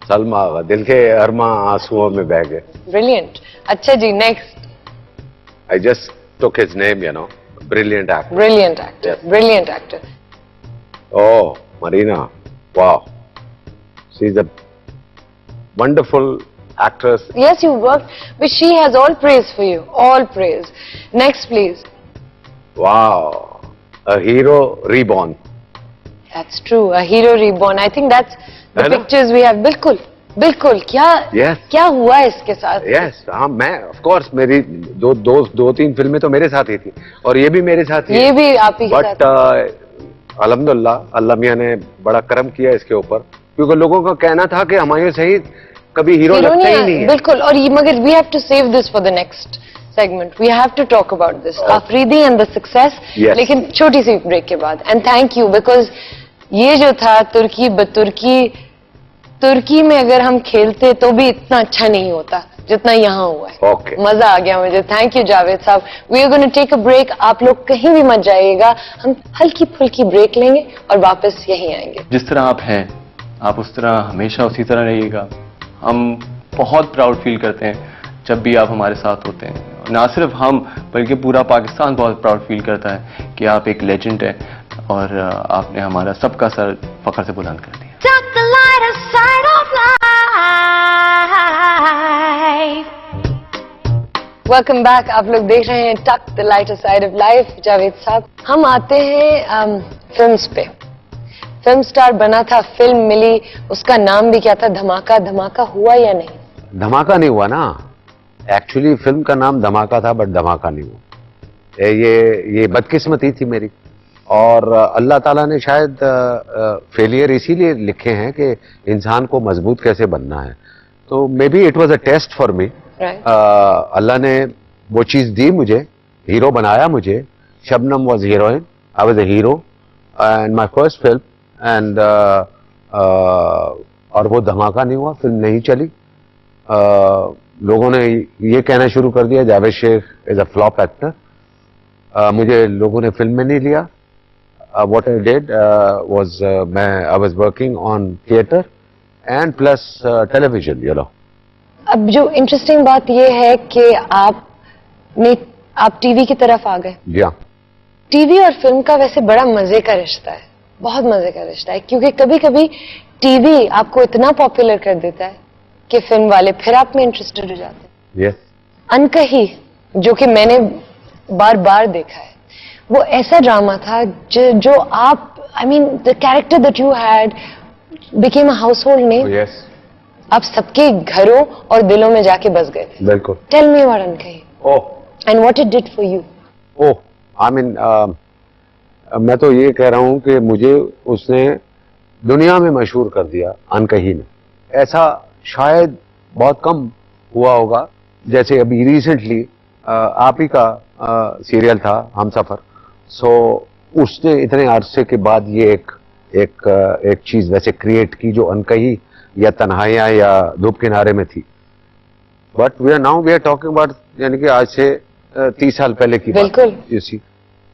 Salma Agha, दिल के अरमा आंसुओं में बह गए. Brilliant. अच्छा जी, next. I just took his name, you know. Brilliant actor. Brilliant actor. Yes. Brilliant actor. Oh, Marina. Wow. She's a wonderful actress. Yes, you worked, but she has all praise for you. All praise. Next, please. Wow. A hero reborn. That's true. A hero reborn. I think that's the है ना? pictures we have. बिल्कुल, बिल्कुल. Yes. क्या हुआ इसके साथ? Yes. हाँ, मैं of course मेरी दो तीन फिल्में तो मेरे साथ ही थी और ये भी मेरे साथ ही ये भी आप ही के बट साथ. अल्हम्दुलिल्लाह अल्लाह मियां ने बड़ा करम किया इसके ऊपर, क्योंकि लोगों का कहना था कि हुमायूं शहीद कभी हीरो Hero लगता ही नहीं नहीं है. है. बिल्कुल. और ये मगर we have to save this for the next segment. We have to talk about this. Afridi and the success. Yes. लेकिन छोटी सी ब्रेक के बाद. And thank you because ये जो था तुर्की बतुर्की, तुर्की में अगर हम खेलते तो भी इतना अच्छा नहीं होता जितना यहाँ हुआ है. Okay. मजा आ गया मुझे. थैंक यू जावेद साहब. We are going to take a break. आप लोग कहीं भी मत जाइएगा. हम हल्की फुल्की ब्रेक लेंगे और वापस यहीं आएंगे. जिस तरह आप हैं, आप उस तरह हमेशा उसी तरह रहिएगा. हम बहुत प्राउड फील करते हैं जब भी आप हमारे साथ होते हैं. ना सिर्फ हम बल्कि पूरा पाकिस्तान बहुत प्राउड फील करता है कि आप एक लेजेंड हैं और आपने हमारा सबका सर फख्र से बुलंद कर दिया. Tuck the lighter side of life. Welcome back. आप लोग देख रहे हैं tuck the lighter side of life. Javed साहब, हम आते हैं फिल्म्स पे. फिल्म स्टार बना था, फिल्म मिली, उसका नाम भी क्या था? धमाका. धमाका हुआ या नहीं? धमाका नहीं हुआ ना. एक्चुअली फिल्म का नाम धमाका था बट धमाका नहीं हुआ. ये बदकिस्मती थी मेरी और अल्लाह ताला ने शायद फेलियर इसीलिए लिखे हैं कि इंसान को मजबूत कैसे बनना है. तो maybe it was a test for me. अल्लाह ने वो चीज दी मुझे, हीरो बनाया मुझे. Shabnam was heroine, I was a hero and my first film and और वो धमाका नहीं हुआ, फिल्म नहीं चली. लोगों ने ये कहना शुरू कर दिया Javed Sheikh is a flop actor. मुझे लोगों ने फिल्म में नहीं लिया. What I did was I was working on theatre and plus television, you know. अब जो इंटरेस्टिंग बात यह है कि आप टीवी की तरफ आ गए. या टीवी और फिल्म का वैसे बड़ा मजे का रिश्ता है, बहुत मजे का रिश्ता है, क्योंकि कभी कभी टीवी आपको इतना पॉपुलर कर देता है कि फिल्म वाले फिर आप में इंटरेस्टेड हो जाते हैं. यस. अनकही, जो कि मैंने बार बार देखा है, वो ऐसा ड्रामा था जो आप, I mean the character that you had became a household name. Yes. आप सबके घरों और दिलों में जाके बस गए थे. बिल्कुल. Tell me about Ankahi oh and what it did for you. Oh I mean मैं तो ये कह रहा हूं कि मुझे उसने दुनिया में मशहूर कर दिया. अनकही ने ऐसा शायद बहुत कम हुआ होगा. जैसे अभी रिसेंटली आप ही का सीरियल था हमसफर. सो उसने इतने अरसे के बाद ये एक चीज वैसे क्रिएट की जो अनकही या तन्हाइयां या धूप किनारे में थी. But we are talking about, यानी कि आज से 30 साल पहले की बात. बिल्कुल. इसी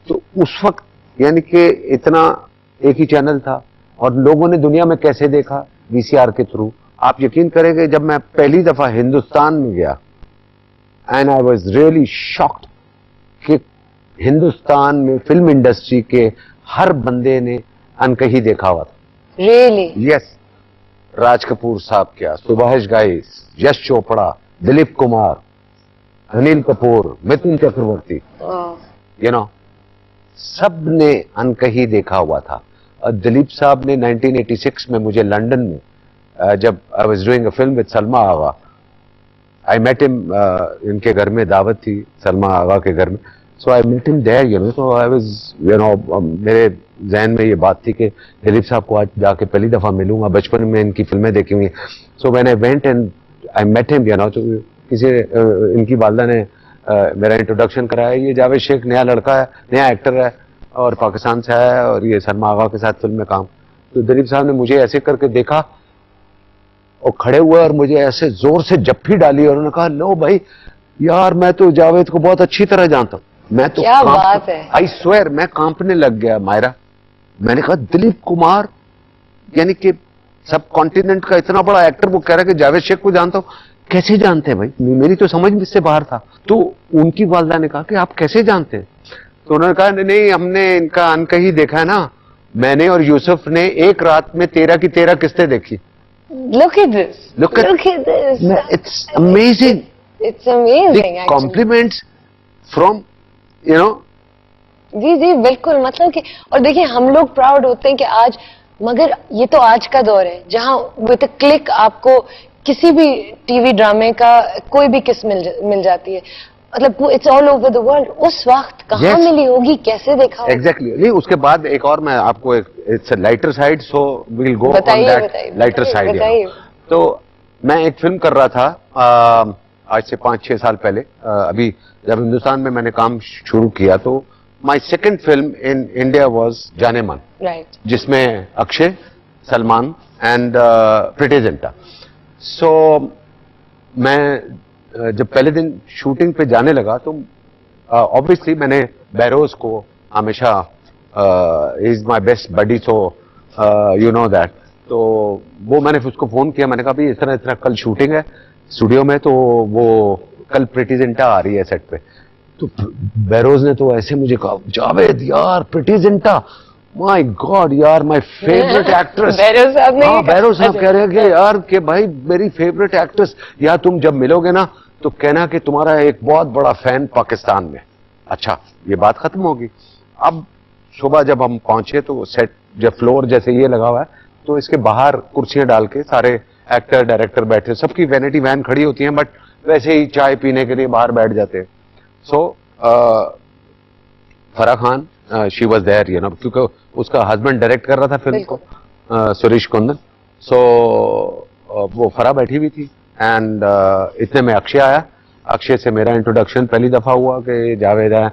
तो उस वक्त यानी कि इतना एक ही चैनल था और लोगों ने दुनिया में कैसे देखा, वीसीआर के थ्रू. आप यकीन करेंगे जब मैं पहली दफा हिंदुस्तान में गया and I was really shocked कि हिंदुस्तान में फिल्म इंडस्ट्री के हर बंदे ने अनकही देखा हुआ था. रियली? यस. राज कपूर साहब क्या, सुभाष घई, यश चोपड़ा, दिलीप कुमार, अनिल कपूर, मिथुन चक्रवर्ती, यू नो, सब ने अनकही देखा हुआ था. दिलीप साहब ने 1986 में मुझे लंदन में जब I was doing a film with Salma Agha, I met him. इनके घर में दावत थी, सलमा आगा के घर में. So I met him there, you know. So I was, you know, मेरे जहन में ये बात थी कि दिलीप साहब को आज जाके पहली दफा मिलूंगा. बचपन में इनकी फिल्में देखी हुई. So when I went and I met him, you know, तो किसी इनकी वालदा ने मेरा इंट्रोडक्शन कराया. ये जावेद शेख नया लड़का है, नया एक्टर है और पाकिस्तान से आया है और ये सलमा आगा के साथ फिल्म में काम. तो दिलीप साहब ने मुझे ऐसे करके देखा और खड़े हुए और मुझे ऐसे जोर से जप्फी डाली और उन्होंने कहा, लो भाई यार, मैं तो जावेद को बहुत अच्छी तरह जानता हूं. मैं तो क्या बात है. आई स्वेयर मैं कांपने लग गया. मायरा, मैंने कहा दिलीप कुमार, यानी कि सब कॉन्टिनेंट का इतना बड़ा एक्टर वो कह रहा है कि जावेद शेख को जानता हूं। कैसे जानते हैं भाई, मेरी तो समझ में से बाहर था। तो उनकी वालदा ने कहा कि आप कैसे जानते हैं? तो उन्होंने कहा नहीं, हमने इनका अनकही देखा है ना, मैंने और यूसुफ ने एक रात में 13 की 13 किस्तें देखी। Look at this. Look at this. It's amazing. It's amazing. The actually. compliments from, you know. जी जी बिल्कुल, मतलब कि और देखिए हम लोग प्राउड होते हैं कि आज, मगर ये तो आज का दौर है जहां विद अ क्लिक आपको किसी भी टीवी ड्रामे का कोई भी किस मिल जाती है। मतलब it's all over the world. उस वक्त कहाँ Yes. मिली होगी, कैसे देखा होगा? एग्जैक्टली नहीं, उसके बाद एक और मैं आपको एक it's lighter side, so we will go on that lighter side. तो मैं एक फिल्म कर रहा था आज से 5-6 साल पहले। अभी जब हिंदुस्तान में मैंने काम शुरू किया तो my second film in India was जाने मन, राइट, जिसमें अक्षय, सलमान एंड प्रीति जिंटा। सो मैं जब पहले दिन शूटिंग पे जाने लगा तो ऑब्वियसली मैंने बैरोज को हमेशा, is my best buddy, so you know that. तो वो मैंने उसको फोन किया, मैंने कहा भाई इस तरह कल शूटिंग है स्टूडियो में, तो वो कल प्रीति जिंटा आ रही है सेट पे। तो बैरोज ने तो ऐसे मुझे कहा, जावेद यार प्रीति जिंटा, माय गॉड यार, माय फेवरेट एक्ट्रेस। बैरोज साहब ने, हाँ बैरोज साहब कह रहे हैं कि यार कि भाई मेरी फेवरेट एक्ट्रेस, या तुम जब मिलोगे ना तो कहना कि तुम्हारा एक बहुत बड़ा फैन पाकिस्तान में। अच्छा, ये बात खत्म होगी। अब सुबह जब हम पहुंचे तो सेट जब फ्लोर जैसे ये लगा हुआ है, तो इसके बाहर कुर्सियां डाल के सारे एक्टर डायरेक्टर बैठे, सबकी वैनिटी वैन खड़ी होती है, बट वैसे ही चाय पीने के लिए बाहर बैठ जाते हैं। So Farah Khan, she was there, you know, क्योंकि उसका हस्बैंड डायरेक्ट कर रहा था फिल्म को, सुरेश कुंदन। सो वो फराह बैठी हुई थी एंड इतने में अक्षय आया। अक्षय से मेरा इंट्रोडक्शन पहली दफा हुआ कि जावेद है,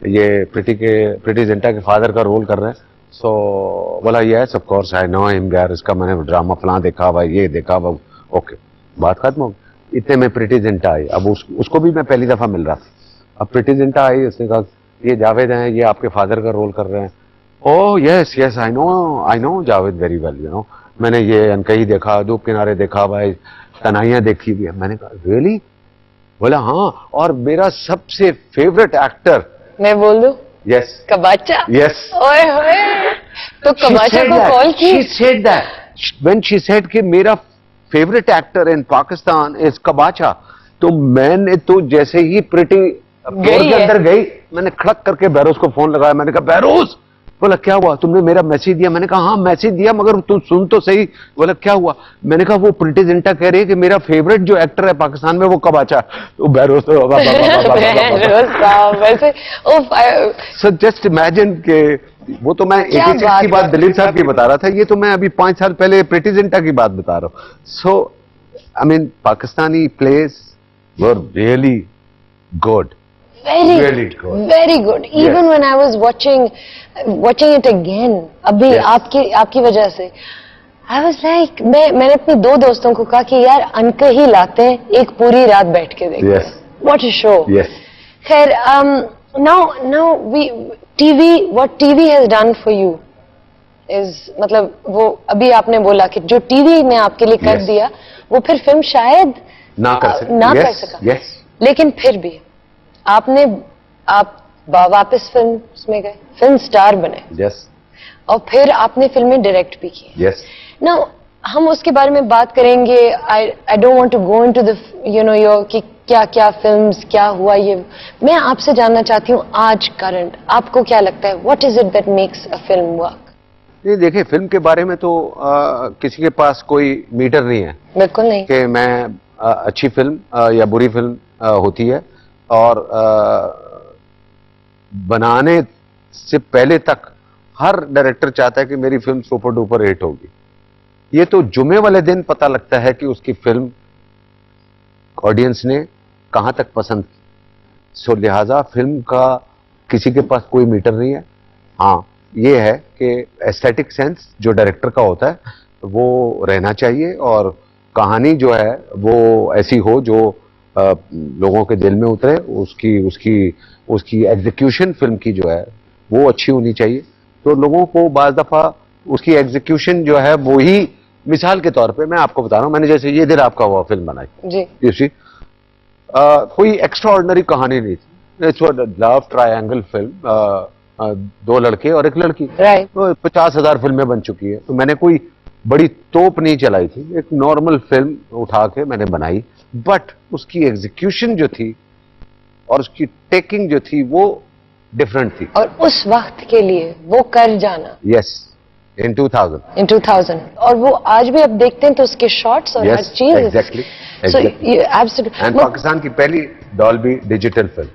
ये प्रीति जिंटा के फादर का रोल कर रहे हैं। सो बोला yes of course I know him यार, इसका मैंने ड्रामा फलां देखा हुआ, ये देखा हुआ। ओके, बात खत्म हो गई। इतने में प्रीति जिंटा आई। अब उसको भी मैं पहली दफा मिल रहा था। अब प्रीति जिंटा आई, उसने कहा ये जावेद हैं, ये आपके फादर का रोल कर रहे हैं। Oh yes yes I know Javed very well, you know, मैंने ये अनकही देखा, धूप किनारे देखा भाई, तनाइयां देखी हुई है। मैंने कहा रियली? बोला हाँ, और मेरा सबसे फेवरेट एक्टर, मैं बोल दूं? यस, कबाचा। यस। ओए होए, तो कबाचा को कॉल की? She said that when she said कि मेरा favourite actor in Pakistan is कबाचा, तो मैंने तो जैसे ही प्रीति फ्लोर के अंदर गई, मैंने खड़क करके बैरोज को फोन लगाया। मैंने कहा बैरोज, बोला क्या हुआ, तुमने मेरा मैसेज दिया? मैंने कहा हाँ मैसेज दिया, मगर तुम सुन तो सही। बोला क्या हुआ? मैंने कहा वो प्रीति जिंटा कह रही है कि मेरा फेवरेट जो एक्टर है पाकिस्तान में वो कबाचा। तो बैरोज तो वैसे सो जस्ट इमेजिन के वो तो मैं 86 की बात दिलीप साहब की बता रहा था, ये तो मैं अभी 5 साल पहले प्रीति जिंटा की बात बता रहा हूँ। So I mean Pakistani place were really good, very good. Even when I was watching it again, अभी आपकी वजह से, I was like, मैंने अपने 2 दोस्तों को कहा कि यार अनकही लाते हैं, एक पूरी रात बैठ के देखते हैं। What a show. खैर, now what TV has done for you is, मतलब वो अभी आपने बोला कि जो टीवी ने आपके लिए कर दिया, वो फिर फिल्म शायद ना कर सका। लेकिन फिर भी आप वापस फिल्म में गए, फिल्म स्टार बने, और फिर आपने फिल्में डायरेक्ट भी की। नाउ हम उसके बारे में बात करेंगे। I don't want to go into the your कि क्या फिल्म्स, क्या हुआ, ये मैं आपसे जानना चाहती हूँ आज करंट आपको क्या लगता है, what is it that makes a film work? ये देखिए, फिल्म के बारे में तो किसी के पास कोई मीटर नहीं है। बिल्कुल नहीं कि मैं अच्छी फिल्म या बुरी फिल्म होती है, और बनाने से पहले तक हर डायरेक्टर चाहता है कि मेरी फिल्म सुपर डुपर हिट होगी। ये तो जुमे वाले दिन पता लगता है कि उसकी फिल्म ऑडियंस ने कहां तक पसंद की। सो लिहाजा फिल्म का किसी के पास कोई मीटर नहीं है। हाँ, ये है कि एस्थेटिक सेंस जो डायरेक्टर का होता है वो रहना चाहिए, और कहानी जो है वो ऐसी हो जो लोगों के दिल में उतरे। उसकी एग्जीक्यूशन फिल्म की जो है वो अच्छी होनी चाहिए। तो लोगों को बाज़ दफ़ा उसकी एग्जीक्यूशन जो है वो ही मिसाल के तौर पे मैं आपको बता रहा हूँ, मैंने जैसे ये दिन आपका हुआ फिल्म बनाई, जी यू सी, कोई एक्स्ट्राऑर्डिनरी कहानी नहीं थी, इट्स लव ट्रायंगल फिल्म, दो लड़के और एक लड़की, राइट तो 50,000 फिल्में बन चुकी है, तो मैंने कोई बड़ी तोप नहीं चलाई थी, एक नॉर्मल फिल्म उठा के मैंने बनाई, बट उसकी एग्जीक्यूशन जो थी और उसकी टेकिंग जो थी वो डिफरेंट थी। और उस वक्त के लिए वो कर जाना यस, इन 2000 इन 2000 और वो आज भी अब देखते हैं तो उसके शॉट्स और हर यस चीज एग्जैक्टली एंड पाकिस्तान की पहली Dolby digital film,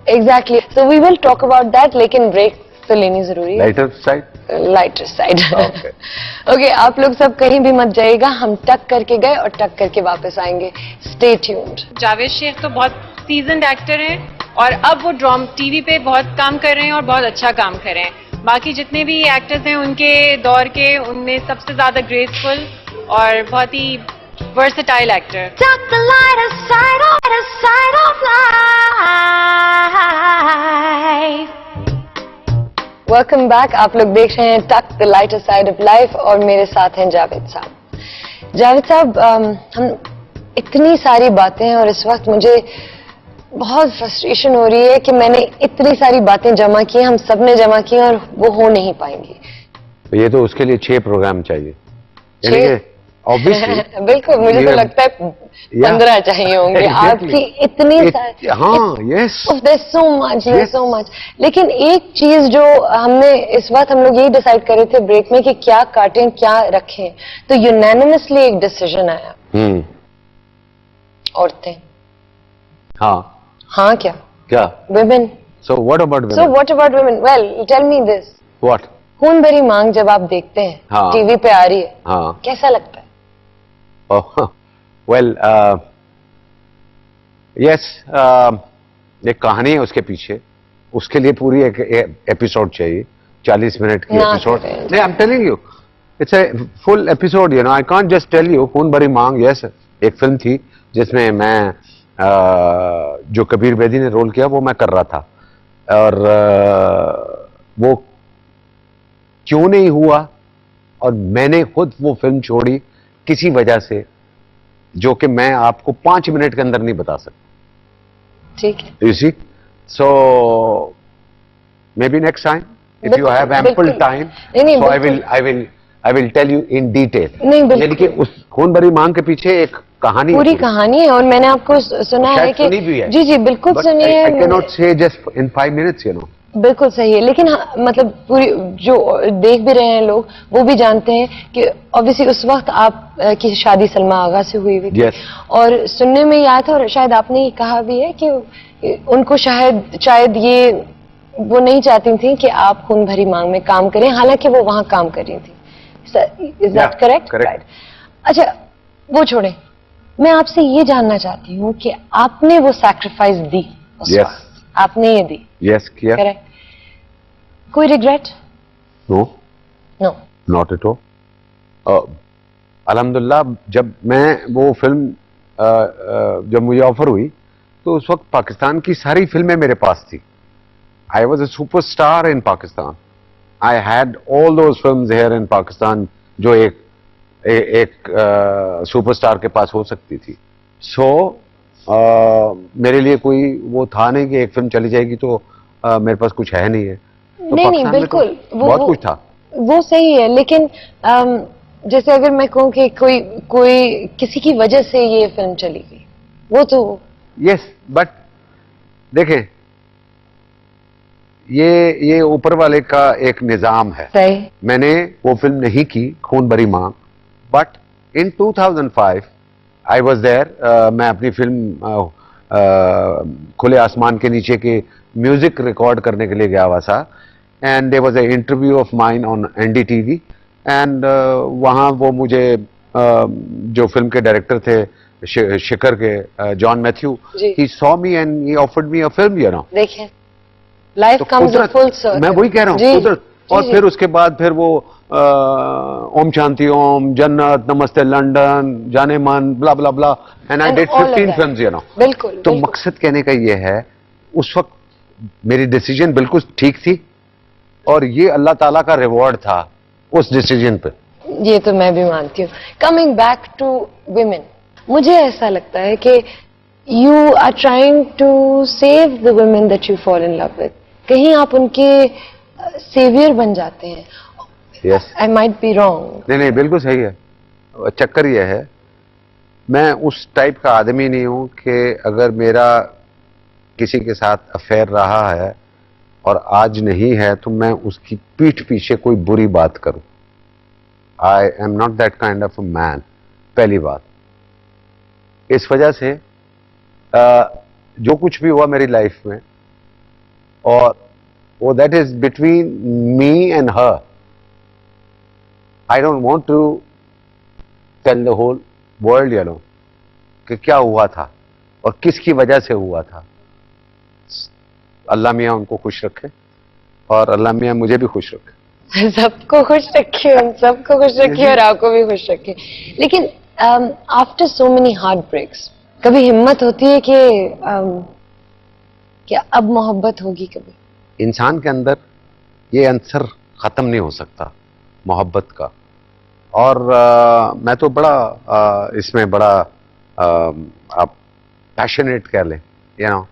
exactly, so we will talk about that, लेकिन ब्रेक तो लेनी जरूरी है। Lighter side, lighter side. Okay. Okay, आप लोग सब कहीं भी मत जाइएगा, हम टक करके गए और टक करके वापस आएंगे, स्टे ट्यून्ड। जावेद शेख तो बहुत सीजन्ड एक्टर हैं और अब वो टीवी पे बहुत काम कर रहे हैं और बहुत अच्छा काम कर रहे हैं। बाकी जितने भी एक्टर्स हैं उनके दौर के, उनमें सबसे ज्यादा ग्रेसफुल और बहुत ही versatile actor. Tuck the lighter side of life. Welcome back, आप लोग देख रहे हैं tuck the lighter side of life और मेरे साथ हैं जावेद साहब। जावेद साहब, हम इतनी सारी बातें हैं और इस वक्त मुझे बहुत फ्रस्ट्रेशन हो रही है कि मैंने इतनी सारी बातें जमा की, हम सब ने जमा की और वो हो नहीं पाएंगी। तो ये तो उसके लिए 6 प्रोग्राम चाहिए, यानी छह? कि ऑब्वियसली बिल्कुल, मुझे तो लगता है 15 चाहिए होंगे। Exactly. आपकी इतनी सारी, हाँ yes there's so much, there's Yes. so much. लेकिन एक चीज जो हमने इस बात हम लोग यही डिसाइड कर रहे थे ब्रेक में कि क्या काटें क्या रखें, तो यूनानिमसली एक डिसीजन आया, औरतें। हाँ क्या क्या, women, so what about so what about women? Well, tell me this, what, खून भरी मांग जब आप देखते हैं हाँ। टीवी पे आ रही है, हाँ कैसा लगता है? वेल यस, एक कहानी है उसके पीछे, उसके लिए पूरी एक एपिसोड चाहिए, 40 मिनट की ना एपिसोड। करें। नहीं, I am telling you it's a full episode, you know, I can't just tell you. Khoon Bhari मांग, यस, एक फिल्म थी जिसमें मैं जो कबीर बेदी ने रोल किया वो मैं कर रहा था, और वो क्यों नहीं हुआ और मैंने खुद वो फिल्म छोड़ी किसी वजह से, जो कि मैं आपको 5 मिनट के अंदर नहीं बता सकता। ठीक है, You see? So maybe next time, if you बिल्कुल, have ample बिल्कुल। time, नहीं, so बिल्कुल। I will tell you in detail. नहीं, बिल्कुल। यानी कि उस खून भरी मांग के पीछे एक कहानी पूरी है, कहानी है और मैंने आपको सुना है शायद कि सुनी भी है। जी जी बिल्कुल But सुनी है, I cannot say just in 5 minutes, you know. बिल्कुल सही है, लेकिन हाँ, मतलब पूरी जो देख भी रहे हैं लोग वो भी जानते हैं कि ऑब्वियसली उस वक्त आप की शादी सलमा आगा से हुई थी। Yes. और सुनने में ये आया था और शायद आपने ये कहा भी है कि उनको शायद ये वो नहीं चाहती थी कि आप खून भरी मांग में काम करें, हालांकि वो वहां काम कर रही थी। Is that Yeah, correct? correct. अच्छा, वो छोड़े, मैं आपसे ये जानना चाहती हूँ कि आपने वो सैक्रिफाइस दी उस Yes. वक्त, आपने ये दी, Yes, किया? करेक्ट? कोई regret? No, no. not at all. अल्हम्दुलिल्लाह, जब मैं वो फिल्म जब मुझे ऑफर हुई तो उस वक्त पाकिस्तान की सारी फिल्में मेरे पास थी। I was a superstar in Pakistan, I had all those films here in Pakistan जो एक सुपरस्टार के पास हो सकती थी। सो मेरे लिए कोई वो था नहीं कि एक फिल्म चली जाएगी तो मेरे पास कुछ है नहीं है, तो नहीं नहीं पाकिस्तान में तो बिल्कुल, बहुत कुछ था। वो सही है, लेकिन जैसे अगर मैं कहूँ कि कोई किसी की वजह से ये फिल्म चली गई, वो तो यस, बट देखें, ये ऊपर वाले का एक निजाम है। सही। मैंने वो फिल्म नहीं की, Khoon Bhari Maang, but in 2005 I was there. मैं अपनी फिल्म खुले आसमान के नीचे के म्यूजिक रिकॉर्ड करने के लिए गया हुआ था, and there was a interview of mine on NDTV, and वहाँ वो मुझे जो फिल्म के डायरेक्टर थे शिखर के, John Matthew, he saw me and he offered me a film, you know. देखिए, life comes in full circle. मैं वही कह रहा हूँ, कुदरत। और फिर उसके बाद फिर वो ओम शांति ओम, जन्नत, नमस्ते London, Jaane Man, blah blah blah, and I did 15 films, you know. बिल्कुल। तो मकसद कहने का ये है, उस वक्त मेरी डिसीजन बिल्कुल ठीक थी और ये अल्लाह ताला का रिवॉर्ड था उस डिसीजन पे। ये तो मैं भी मानती हूँ. कमिंग बैक टू विमेन, मुझे ऐसा लगता है कि you are trying to save the women that you fall in love with. कहीं आप उनके सेवियर बन जाते हैं. Yes, I might be wrong. नहीं नहीं, बिल्कुल सही है. चक्कर ये है, मैं उस टाइप का आदमी नहीं हूं कि अगर मेरा किसी के साथ अफेयर रहा है और आज नहीं है तो मैं उसकी पीठ पीछे कोई बुरी बात करूं. I am not that kind of a man. पहली बात. इस वजह से जो कुछ भी हुआ मेरी लाइफ में, और वो that is between me and her. I don't want to tell the whole world you know कि क्या हुआ था और किसकी वजह से हुआ था. अल्लाह मियाँ उनको खुश रखे और अल्लाह मियाँ मुझे भी खुश रखे. सबको खुश रखिए, उन सबको खुश रखिए और आपको भी खुश रखिए. लेकिन after so many heart breaks कभी हिम्मत होती है कि क्या अब मोहब्बत होगी कभी? इंसान के अंदर ये आंसर ख़त्म नहीं हो सकता मोहब्बत का. और मैं तो बड़ा इसमें बड़ा आप पैशनेट कह लें यू नो,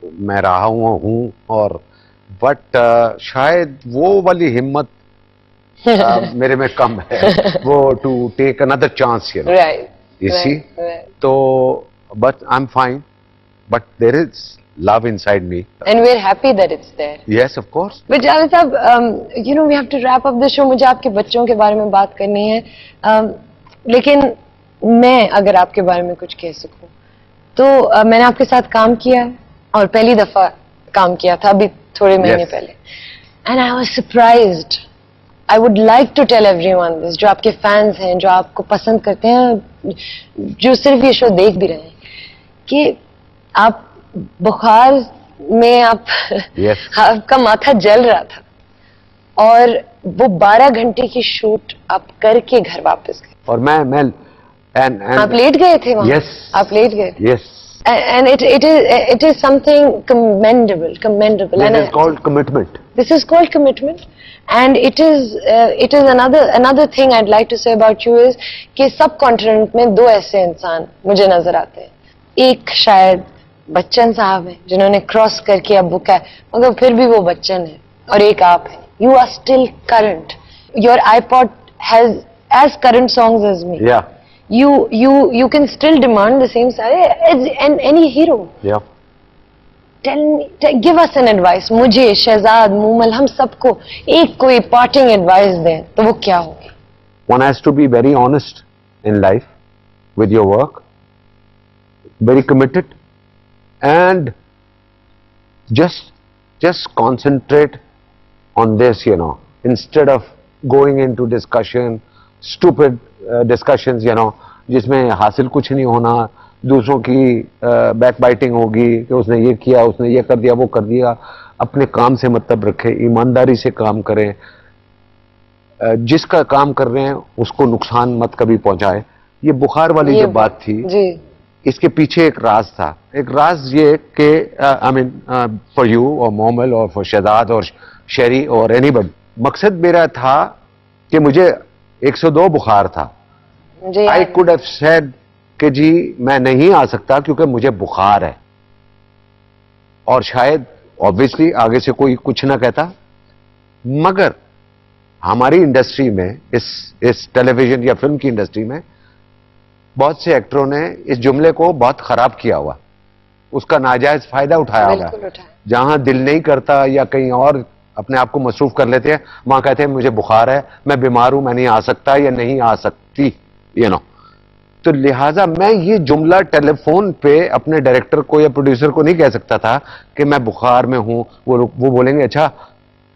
मैं रहा हूँ और बट शायद वो वाली हिम्मत मेरे में कम है वो to take another chance you know. Right. You see? तो but I'm fine, but there is love inside me. And we're happy that it's there. Yes, of course. But Javed साहब, you know we have to wrap up the show. मुझे आपके बच्चों के बारे में बात करनी है. लेकिन मैं अगर आपके बारे में कुछ कह सकूं तो मैंने आपके साथ काम किया है और पहली दफा काम किया था अभी थोड़े महीने पहले. And I was surprised. I would like to tell everyone this, जो आपके फैंस हैं, जो आपको पसंद करते हैं, जो सिर्फ ये शो देख भी रहे हैं, कि आप बुखार में आप आपका माथा जल रहा था और वो 12 घंटे की शूट आप करके घर वापस गए. और मैं आप लेट गए थे वहां. Yes. आप लेट गए. Yes. And it is something commendable. This is called commitment. This is called commitment. And it is another thing I'd like to say about you is कि सब कॉन्टिनेंट में दो ऐसे इंसान मुझे नजर आते हैं. एक शायद बच्चन साहब हैं जिन्होंने क्रॉस करके अब बुका है, मगर फिर भी वो बच्चन है, और एक आप हैं. You are still current. Your iPod has as current songs as me. Yeah. You can still demand the same salary as any hero. Yeah. Give us an advice. मुझे, शहजाद, मूमल, हम सबको एक कोई parting advice दें तो वो क्या होगी? One has to be very honest in life with your work, very committed, and just concentrate on this, you know, instead of going into stupid discussions, you know, जिसमें हासिल कुछ नहीं होना, दूसरों की बैक बाइटिंग होगी कि उसने ये किया, उसने ये कर दिया, वो कर दिया. अपने काम से मतलब रखें, ईमानदारी से काम करें, जिसका काम कर रहे हैं उसको नुकसान मत कभी पहुंचाए. ये बुखार वाली जो बात थी जी, इसके पीछे एक राज था. एक राज ये कि आई मीन फॉर यू और मोहम्मद और फॉर शहजाद और शेरी और एनीबडी, मकसद मेरा था कि मुझे 102 बुखार था. आई कुड हैव सेड कि जी मैं नहीं आ सकता क्योंकि मुझे बुखार है, और शायद ऑब्वियसली आगे से कोई कुछ ना कहता. मगर हमारी इंडस्ट्री में, इस टेलीविजन या फिल्म की इंडस्ट्री में बहुत से एक्टरों ने इस जुमले को बहुत खराब किया हुआ, उसका नाजायज फायदा उठाया हुआ. जहां दिल नहीं करता या कहीं और अपने आप को मसरूफ कर लेते हैं, वहां कहते हैं मुझे बुखार है, मैं बीमार हूं, मैं नहीं आ सकता या नहीं आ सकती, यू नो. तो लिहाजा मैं ये जुमला टेलीफोन पे अपने डायरेक्टर को या प्रोड्यूसर को नहीं कह सकता था कि मैं बुखार में हूं. वो बोलेंगे अच्छा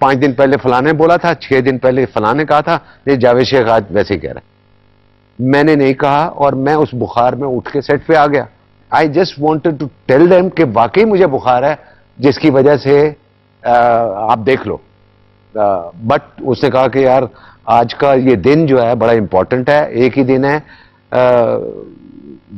5 दिन पहले फलाने बोला था, 6 दिन पहले फलाने कहा था, ये जावेद शेख आज वैसे ही कह रहा है. मैंने नहीं कहा और मैं उस बुखार में उठ के सेट पे आ गया. I just wanted to tell them कि वाकई मुझे बुखार है, जिसकी वजह से आप देख लो. बट उसने कहा कि यार आज का ये दिन जो है बड़ा इंपॉर्टेंट है, एक ही दिन है.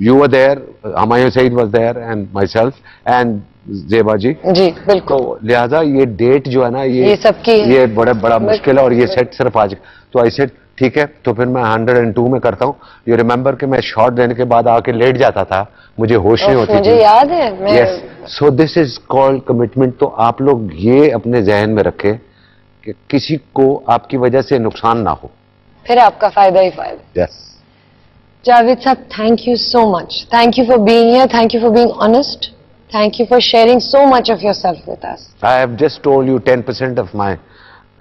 You were there, Humayun Saeed was there and myself and Zeba ji. जी बिल्कुल. तो लिहाजा ये डेट जो है ना, ये सबकी ये बड़ा मुश्किल है और ये सेट सिर्फ आज. तो आई सेड ठीक है, तो फिर मैं 102 में करता हूँ। यू रिमेम्बर कि मैं शॉट देने के बाद आके लेट जाता था, मुझे होश नहीं होती मुझे थी। याद है मैं yes, so this is called commitment. तो आप लोग ये अपने जहन में रखें कि किसी को आपकी वजह से नुकसान ना हो। फिर आपका फायदा ही फायदा। यस, जावेद साहब, thank you so much. Thank you for being here, thank you for being honest, thank you for sharing so much of yourself with us. I have just told you 10% of my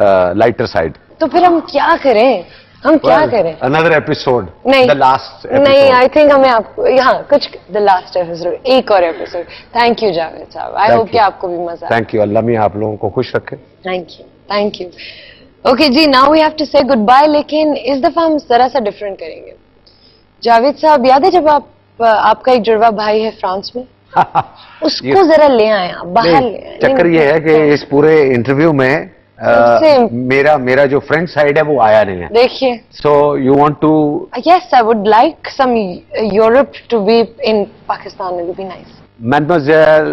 lighter side. तो फिर हम क्या करें, हम क्या करें? Another episode, नहीं, the last episode. नहीं, आई थिंक हमें आपको यहाँ कुछ द लास्ट एपिसोड, एक और एपिसोड। थैंक यू जावेद साहब, आई होप कि आपको भी मजा आए। थैंक यू, अल्लाह मियां आप लोगों को खुश रखे। Thank you, thank you. Okay जी, now we have to say good bye, लेकिन इस दफा हम जरा सा डिफरेंट करेंगे। जावेद साहब, याद है जब आपका एक जुड़वा भाई है फ्रांस में, उसको जरा ले आए, आप बाहर ले आए। चक्कर ये है कि इस पूरे इंटरव्यू में मेरा जो फ्रेंड साइड है वो आया नहीं है। देखिए, so you want to? Yes, I would like some Europe to be in Pakistan, it would be nice. Mademoiselle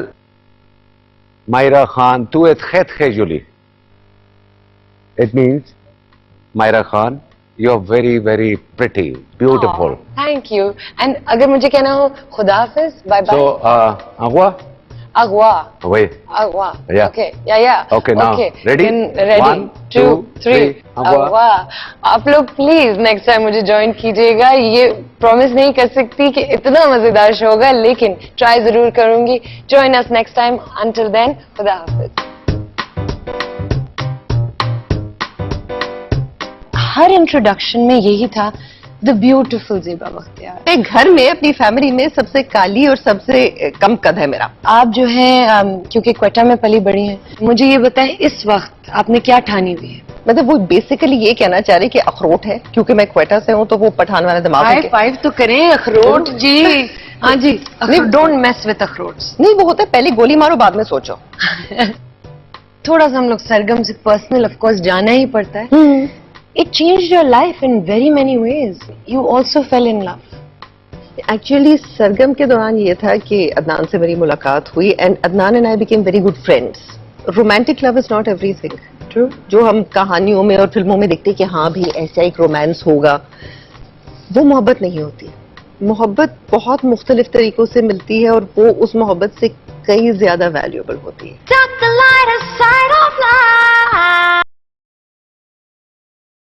Myra Khan, tu es très très jolie. It means, Myra Khan, you are very very pretty, beautiful. Thank you. एंड अगर मुझे कहना हो खुदा हाफिज, bye bye. So, au revoir. अगवा, Oui. अगवा, Yeah. Okay, yeah Okay, now, ready? Ready, 1, 2, 3, अगवा। आप लोग प्लीज नेक्स्ट टाइम मुझे ज्वाइन कीजिएगा। ये प्रॉमिस नहीं कर सकती कि इतना मजेदार शो होगा, लेकिन ट्राई जरूर करूंगी। Join us next time, until then खुदा हाफिज। हर इंट्रोडक्शन में यही था, द ब्यूटिफुल ज़ेबा बख्तियार। मैं घर में अपनी फैमिली में सबसे काली और सबसे कम कद है मेरा। आप जो है क्योंकि क्वेटा में पली बड़ी हैं, मुझे ये बताएं इस वक्त आपने क्या ठानी हुई है? मतलब वो बेसिकली ये कहना चाह रही कि अखरोट है, क्योंकि मैं क्वेटा से हूँ तो वो पठान वाला दिमाग हाई है। फाइव तो करें अखरोट जी। हाँ जी, डोंट मेस विद अखरोट्स। नहीं, वो होता है पहले गोली मारो बाद में सोचो। थोड़ा सा हम लोग सरगम से पर्सनल ऑफ कोर्स जाना ही पड़ता है। It changed your life in very many ways. You also fell in love. Actually Sargam के दौरान ये था कि अदनान से मेरी मुलाकात हुई and Adnan and I became very good friends. Romantic love is not everything. True, जो हम कहानियों में और फिल्मों में देखते हैं कि हाँ भी ऐसा एक रोमांस होगा, वो मोहब्बत नहीं होती। मोहब्बत बहुत मुख्तलिफ तरीकों से मिलती है और वो उस मोहब्बत से कई ज्यादा वैल्यूएबल होती है।